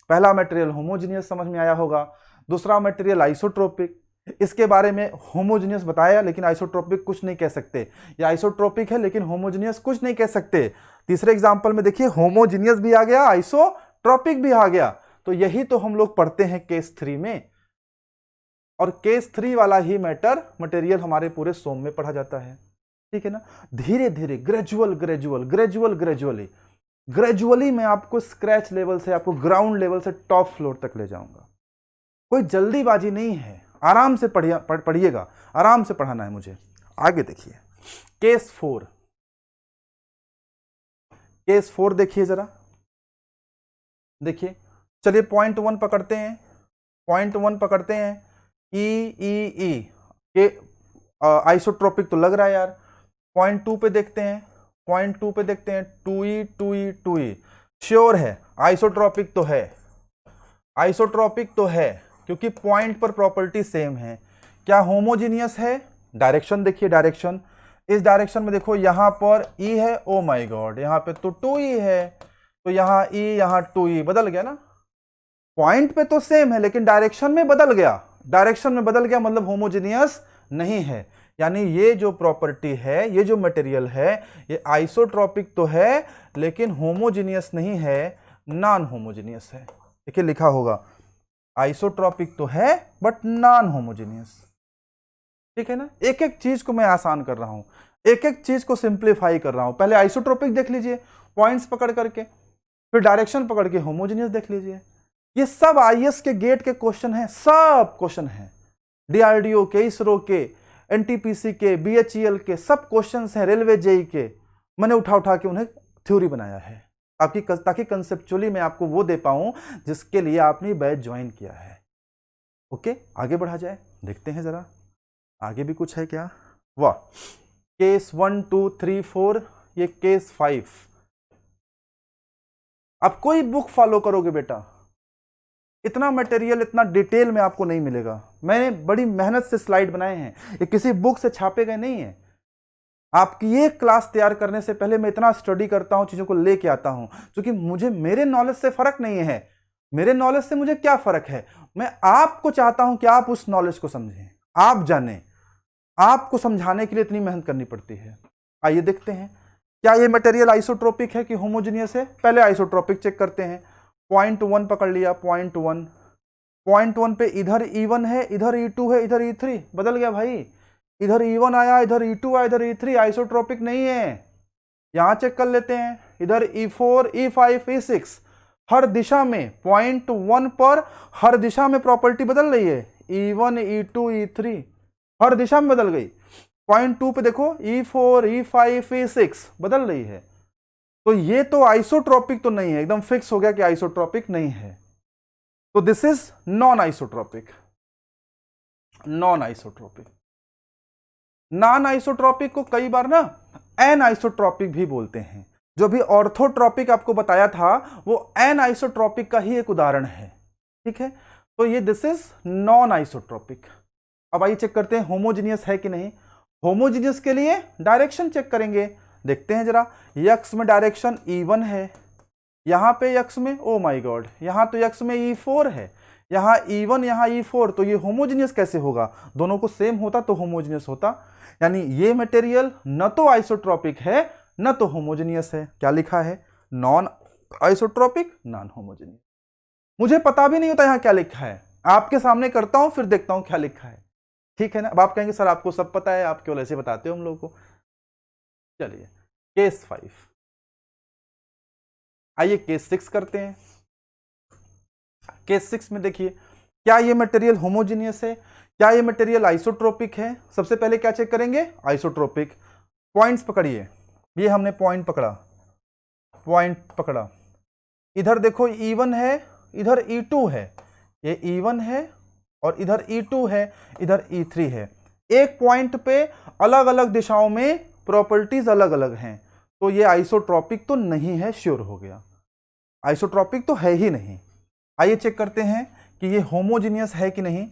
पहला मटेरियल होमोजीनियस समझ में आया होगा, दूसरा मटेरियल आइसोट्रोपिक, इसके बारे में होमोजीनियस बताया लेकिन आइसोट्रोपिक कुछ नहीं कह सकते, या आइसोट्रोपिक है लेकिन होमोजीनियस कुछ नहीं कह सकते। तीसरे एग्जांपल में देखिए होमोजीनियस भी आ गया, आइसोट्रोपिक भी आ गया। तो यही तो हम लोग पढ़ते हैं केस 3 में, और केस 3 वाला ही मटेरियल हमारे पूरे सोम में पढ़ा जाता है। ठीक है ना, धीरे धीरे ग्रेजुअली मैं आपको स्क्रैच लेवल से, आपको ग्राउंड लेवल से टॉप फ्लोर तक ले जाऊंगा। कोई जल्दीबाजी नहीं है, आराम से पढ़िएगा, आराम से पढ़ाना है मुझे। आगे देखिए केस 4 देखिए जरा, देखिए चलिए पॉइंट 1 पकड़ते हैं, ई के आइसोट्रोपिक तो लग रहा है यार। पॉइंट 2 पे देखते हैं, 2E श्योर है, आइसोट्रोपिक तो है क्योंकि पॉइंट पर प्रॉपर्टी सेम है। क्या होमोजीनियस है? डायरेक्शन देखिए, डायरेक्शन, इस डायरेक्शन में देखो यहां पर E है, ओ माय गॉड, यहां पे तो 2E है, तो यहां E यहां 2E, बदल गया ना। पॉइंट पे तो सेम है लेकिन डायरेक्शन में बदल गया, मतलब होमोजीनियस नहीं है। यानी ये जो प्रॉपर्टी है, ये जो मटेरियल है, ये आइसोट्रोपिक तो है लेकिन होमोजीनियस नहीं है, नॉन होमोजीनियस है। देखिए लिखा होगा आइसोट्रोपिक तो है बट नॉन होमोजीनियस। ठीक है ना, एक एक चीज को मैं आसान कर रहा हूं, एक एक चीज को सिंप्लीफाई कर रहा हूं। पहले आइसोट्रोपिक देख लीजिए पॉइंट्स पकड़ करके, फिर डायरेक्शन पकड़ के होमोजीनियस देख लीजिए। ये सब आईएएस के गेट के क्वेश्चन हैं, सब क्वेश्चन हैं, डीआरडीओ के, इसरो के, एनटीपीसी के, बीएचईएल के, सब क्वेश्चंस हैं, रेलवे जेई के। मैंने उठा के उन्हें थ्योरी बनाया है ताकि कंसेप्चुअली मैं आपको वो दे पाऊं जिसके लिए आपने बैच ज्वाइन किया है। ओके, आगे बढ़ा जाए, देखते हैं जरा आगे भी कुछ है क्या। वाह, केस 1 2 3 4, ये केस 5। आप कोई बुक फॉलो करोगे बेटा, इतना मटेरियल इतना डिटेल में आपको नहीं मिलेगा। मैंने बड़ी मेहनत से स्लाइड बनाए हैं, ये किसी बुक से छापे गए नहीं है। आपकी ये क्लास तैयार करने से पहले मैं इतना स्टडी करता हूं, चीजों को लेके आता हूं, क्योंकि मुझे मेरे नॉलेज से फर्क नहीं है। मेरे नॉलेज से मुझे क्या फर्क है, मैं आपको चाहता हूं कि आप उस नॉलेज को समझें, आप जानें। आपको समझाने के लिए इतनी मेहनत करनी पड़ती है। आइए देखते हैं क्या ये मटेरियल आइसोट्रोपिक है कि होमोजीनियस है। पहले आइसोट्रोपिक चेक करते हैं। पॉइंट 1 पकड़ लिया, पॉइंट 1 पे इधर E1 है, इधर E2 है, इधर E3, बदल गया भाई, इधर E1 आया, इधर E2 आया, इधर E3, आइसोट्रोपिक नहीं है। यहां चेक कर लेते हैं, इधर E4 E5 E6, हर दिशा में पॉइंट 1 पर हर दिशा में प्रॉपर्टी बदल रही है, E1 E2 E3 हर दिशा में बदल गई। पॉइंट 2 पे देखो E4 E5 E6 बदल रही है। तो ये तो आइसोट्रोपिक तो नहीं है, एकदम फिक्स हो गया कि आइसोट्रोपिक नहीं है। तो this is non isotropic. Non isotropic को कई बार ना एन आइसोट्रोपिक भी बोलते हैं। जो भी ऑर्थोट्रोपिक आपको बताया था वो एन आइसोट्रोपिक का ही एक उदाहरण है। ठीक है, तो ये दिस इज नॉन आइसोट्रोपिक। अब आइए चेक करते हैं होमोजीनियस है कि नहीं। होमोजीनियस के लिए डायरेक्शन चेक करेंगे, देखते हैं जरा। यक्स में डायरेक्शन E1 है, यहां पे यक्स में, ओ माय गॉड, यहां तो यक्स में E4 है, यहां E1 यहां E4, तो ये होमोजीनियस कैसे होगा? दोनों को सेम होता तो होमोजीनियस होता। यानी ये मटेरियल न तो आइसोट्रोपिक है न तो होमोजीनियस है। क्या लिखा है? Non isotropic, non homogeneous. मुझे पता भी नहीं होता यहां क्या लिखा है, आपके सामने करता हूं फिर देखता हूं क्या लिखा है। ठीक है ना। अब आप कहेंगे सर आपको सब पता है, आप केवल ऐसे बताते हो हम लोगों को। चलिए केस 5। आइए केस 6 करते हैं। केस 6 में देखिए, क्या ये मटेरियल होमोजीनियस है, क्या ये मटेरियल आइसोट्रोपिक है। सबसे पहले क्या चेक करेंगे, आइसोट्रोपिक। पॉइंट्स पकड़िए, ये हमने पॉइंट पकड़ा, इधर देखो E1 है, इधर E2 है, ये E1 है और इधर E2 है, इधर E3 है। एक पॉइंट पे अलग अलग दिशाओं में प्रॉपर्टीज अलग अलग हैं, तो ये आइसोट्रोपिक तो नहीं है, श्योर हो गया, आइसोट्रोपिक तो है ही नहीं। आइए चेक करते हैं कि ये होमोजीनियस है कि नहीं।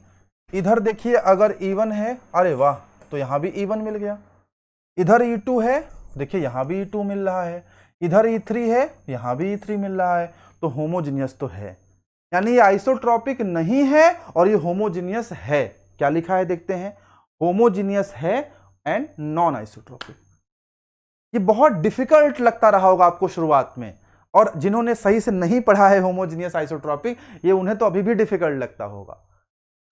इधर देखिए अगर E1 है, अरे वाह, तो यहां भी E1 मिल गया। इधर E2 है, देखिए यहां भी E2 मिल रहा है। इधर E3 है, यहां भी E3 मिल रहा है, तो होमोजीनियस तो है। यानी ये आइसोट्रोपिक नहीं है और ये होमोजीनियस है। क्या लिखा है देखते हैं, होमोजीनियस है एंड नॉन आइसोट्रोपिक। ये बहुत डिफिकल्ट लगता रहा होगा आपको शुरुआत में, और जिन्होंने सही से नहीं पढ़ा है होमोजीनियस आइसोट्रोपिक, ये उन्हें तो अभी भी डिफिकल्ट लगता होगा।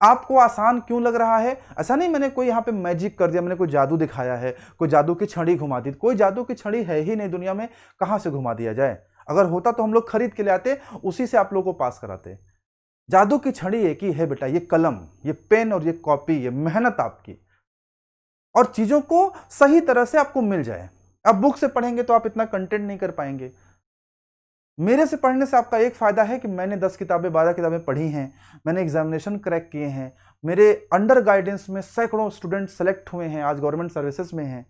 आपको आसान क्यों लग रहा है? ऐसा नहीं मैंने कोई यहां पे मैजिक कर दिया, मैंने कोई जादू दिखाया है, कोई जादू की छड़ी घुमा दी। कोई जादू की छड़ी है ही नहीं दुनिया में, कहां से घुमा दिया जाए। अगर होता तो हम लोग खरीद के ले आते, उसी से आप लोगों को पास कराते। जादू की छड़ी एक ही है बेटा, ये कलम, ये पेन और ये कॉपी, ये मेहनत आपकी, और चीजों को सही तरह से आपको मिल जाए। अब बुक से पढ़ेंगे तो आप इतना कंटेंट नहीं कर पाएंगे। मेरे से पढ़ने से आपका एक फायदा है कि मैंने 10 किताबें 12 किताबें पढ़ी हैं, मैंने एग्जामिनेशन क्रैक किए हैं, मेरे अंडर गाइडेंस में सैकड़ों स्टूडेंट सेलेक्ट हुए हैं, आज गवर्नमेंट सर्विसेज में हैं,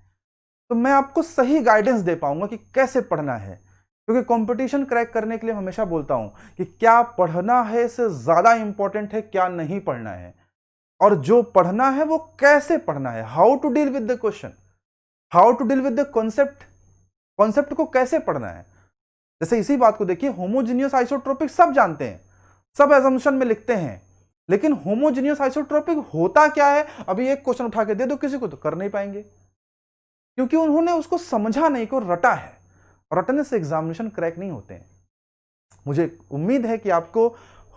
तो मैं आपको सही गाइडेंस दे पाऊंगा कि कैसे पढ़ना है। क्योंकि कंपटीशन क्रैक करने के लिए हमेशा बोलता हूं कि क्या पढ़ना है इससे ज्यादा इंपॉर्टेंट है क्या नहीं पढ़ना है, और जो पढ़ना है वो कैसे पढ़ना है, how to deal with the question, how to deal with the concept को कैसे पढ़ना है। जैसे इसी बात को देखिए, होमोजीनियस आइसोट्रोपिक सब जानते हैं, सब एजम्पशन में लिखते हैं, लेकिन होमोजीनियस आइसोट्रोपिक होता क्या है, अभी एक क्वेश्चन उठा के दे दो किसी को तो कर नहीं पाएंगे, क्योंकि उन्होंने उसको समझा नहीं, को रटा है। रटने से एग्जामिनेशन क्रैक नहीं होते हैं। मुझे उम्मीद है कि आपको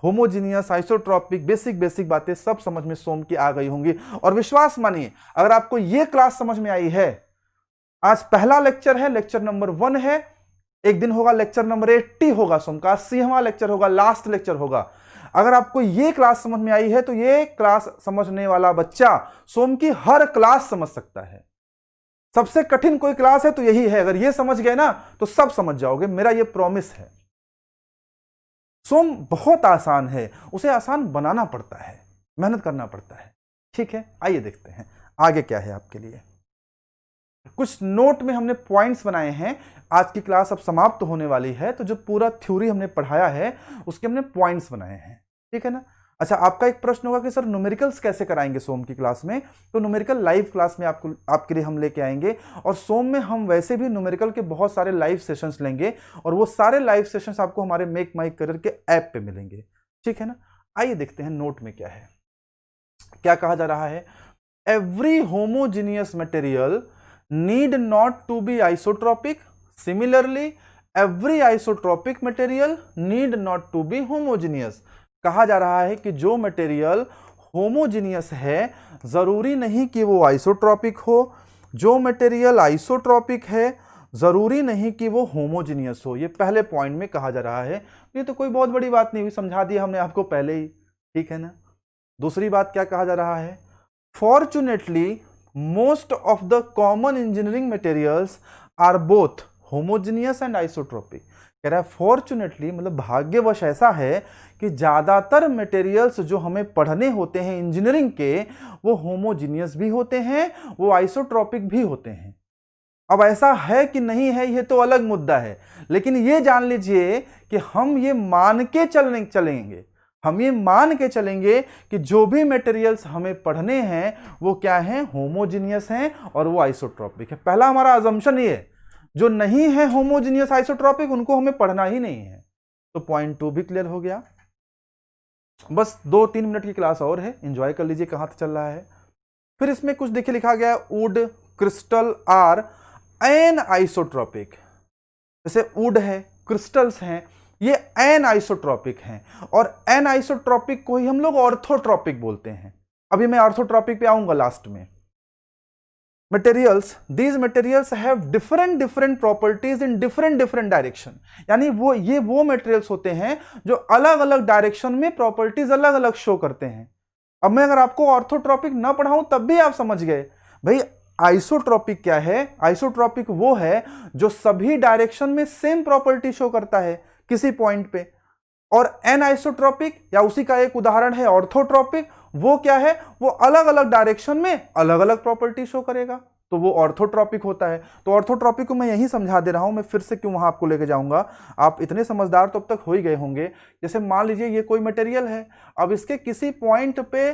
होमोजीनियस आइसोट्रोपिक बेसिक बातें सब समझ में सोम की आ गई होंगी, और विश्वास मानिए अगर आपको यह क्लास समझ में आई है, आज पहला लेक्चर है, लेक्चर नंबर 1 है, एक दिन होगा लेक्चर नंबर 80 होगा सोम का, 80वां लेक्चर होगा, लास्ट लेक्चर होगा। अगर आपको यह क्लास समझ में आई है तो यह क्लास समझने वाला बच्चा सोम की हर क्लास समझ सकता है। सबसे कठिन कोई क्लास है तो यही है, अगर यह समझ गए ना तो सब समझ जाओगे, मेरा यह प्रॉमिस है। सोम बहुत आसान है, उसे आसान बनाना पड़ता है, मेहनत करना पड़ता है। ठीक है, आइए देखते हैं आगे क्या है आपके लिए। कुछ नोट में हमने पॉइंट्स बनाए हैं, आज की क्लास अब समाप्त होने वाली है, तो जो पूरा थ्योरी हमने पढ़ाया है उसके हमने पॉइंट्स बनाए हैं, ठीक है ना। अच्छा, आपका एक प्रश्न होगा कि सर न्यूमेरिकल्स कैसे कराएंगे सोम की क्लास में, तो न्यूमेरिकल लाइव क्लास में आपके लिए हम लेके आएंगे, और सोम में हम वैसे भी न्यूमेरिकल के बहुत सारे लाइव सेशंस लेंगे, और वो सारे लाइव सेशंस आपको हमारे मेक माई करियर के ऐप पे मिलेंगे, ठीक है ना। आइए देखते हैं नोट में क्या है, क्या कहा जा रहा है। Every homogeneous material need not to be isotropic. Similarly, every isotropic material need not to be homogeneous. कहा जा रहा है कि जो मटेरियल होमोजीनियस है जरूरी नहीं कि वो आइसोट्रोपिक हो, जो मटेरियल आइसोट्रोपिक है जरूरी नहीं कि वो होमोजीनियस हो। ये पहले पॉइंट में कहा जा रहा है, ये तो कोई बहुत बड़ी बात नहीं हुई, समझा दिया हमने आपको पहले ही, ठीक है ना। दूसरी बात क्या कहा जा रहा है, fortunately most of the common engineering materials are both homogeneous and isotropic। कह रहा है फॉर्चुनेटली मतलब भाग्यवश ऐसा है कि ज्यादातर मटेरियल्स जो हमें पढ़ने होते हैं इंजीनियरिंग के, वो होमोजीनियस भी होते हैं, वो आइसोट्रोपिक भी होते हैं। अब ऐसा है कि नहीं है ये तो अलग मुद्दा है, लेकिन ये जान लीजिए कि हम ये मान के चलेंगे, हम ये मान के चलेंगे कि जो भी मटेरियल्स हमें पढ़ने हैं वो क्या हैं, होमोजीनियस हैं और वो आइसोट्रोपिक है। पहला हमारा अजम्पशन ये है, जो नहीं है होमोजीनियस आइसोट्रोपिक उनको हमें पढ़ना ही नहीं है। तो पॉइंट 2 भी क्लियर हो गया। बस 2-3 मिनट की क्लास और है, एंजॉय कर लीजिए कहां तक चल रहा है। फिर इसमें कुछ देखिए लिखा गया, wood crystal are anisotropic. जैसे वुड है, क्रिस्टल्स हैं, ये एन आइसोट्रोपिक हैं, और एन आइसोट्रोपिक को ही हम लोग ऑर्थोट्रोपिक बोलते हैं। अभी मैं ऑर्थोट्रोपिक पे आऊंगा लास्ट में। materials, these materials have different properties in different direction। यानी वो materials होते हैं जो अलग अलग डायरेक्शन में प्रॉपर्टीज अलग अलग शो करते हैं। अब मैं अगर आपको ऑर्थोट्रॉपिक ना पढ़ाऊं तब भी आप समझ गए भाई। आइसोट्रॉपिक क्या है? आइसोट्रॉपिक वो है जो सभी डायरेक्शन में सेम प्रॉपर्टी शो करता है किसी पॉइंट पे। और एनआइसोट्रॉपिक या उसी का एक उदाहरण है ऑर्थोट्रॉपिक, वो क्या है? वो अलग अलग डायरेक्शन में अलग अलग प्रॉपर्टी शो करेगा, तो वो ऑर्थोट्रॉपिक होता है। तो ऑर्थोट्रॉपिक को मैं यही समझा दे रहा हूं, मैं फिर से क्यों वहां आपको लेके जाऊंगा। आप इतने समझदार तो अब तक हो ही गए होंगे। जैसे मान लीजिए ये कोई मटेरियल है, अब इसके किसी पॉइंट पे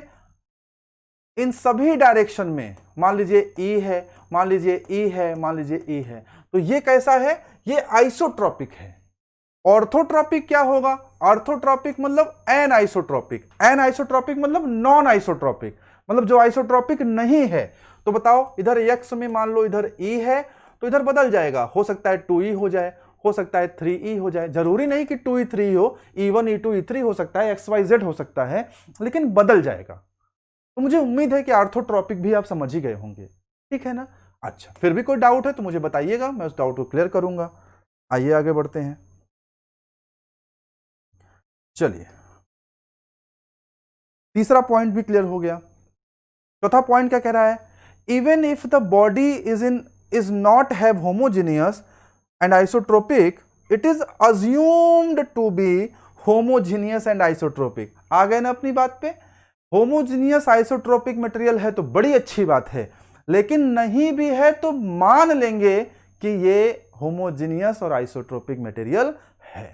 इन सभी डायरेक्शन में मान लीजिए ई है, मान लीजिए ई है, मान लीजिए ई है, तो ये कैसा है? ये आइसोट्रॉपिक है। ऑर्थोट्रॉपिक क्या होगा? ऑर्थोट्रॉपिक मतलब एनआइसोट्रॉपिक, एनआइसोट्रॉपिक मतलब नॉन आइसोट्रॉपिक, मतलब जो आइसोट्रॉपिक नहीं है। तो बताओ, इधर एक्स में मान लो इधर ई है, तो इधर बदल जाएगा, हो सकता है 2e हो जाए, हो सकता है 3e हो जाए, जरूरी नहीं कि 2e 3 हो, E1 E2 E3 हो सकता है, XYZ हो सकता है, लेकिन बदल जाएगा। तो मुझे उम्मीद है कि ऑर्थोट्रॉपिक भी आप समझ ही गए होंगे, ठीक है ना? अच्छा, फिर भी कोई डाउट है तो मुझे बताइएगा, मैं उस डाउट को क्लियर करूंगा। आइए आगे बढ़ते हैं। चलिए, तीसरा पॉइंट भी क्लियर हो गया। चौथा पॉइंट क्या कह रहा है? Even if the body is not have homogeneous and isotropic, it is assumed to be homogeneous and isotropic. आ गए ना अपनी बात पे? होमोजीनियस आइसोट्रोपिक मटेरियल है तो बड़ी अच्छी बात है, लेकिन नहीं भी है तो मान लेंगे कि ये होमोजीनियस और आइसोट्रोपिक मटेरियल है।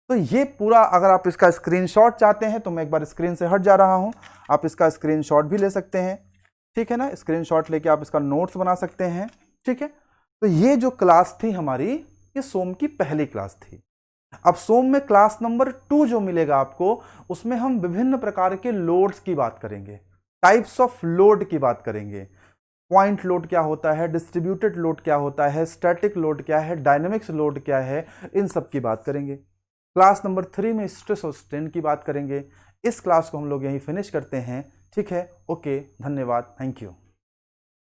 तो ये पूरा, अगर आप इसका स्क्रीनशॉट चाहते हैं तो मैं एक बार स्क्रीन से हट जा रहा हूं, आप इसका स्क्रीनशॉट भी ले सकते हैं, ठीक है ना? स्क्रीनशॉट लेके आप इसका नोट्स बना सकते हैं, ठीक है? तो ये जो क्लास थी हमारी, ये सोम की पहली क्लास थी। अब सोम में क्लास नंबर 2 जो मिलेगा आपको, उसमें हम विभिन्न प्रकार के लोड्स की बात करेंगे, टाइप्स ऑफ लोड की बात करेंगे। पॉइंट लोड क्या होता है, डिस्ट्रीब्यूटेड लोड क्या होता है, स्टैटिक लोड क्या है, डायनेमिक्स लोड क्या है, इन सब की बात करेंगे। क्लास नंबर 3 में स्ट्रेस और स्ट्रेन की बात करेंगे। इस क्लास को हम लोग यहीं फिनिश करते हैं, ठीक है? ओके, धन्यवाद, थैंक यू।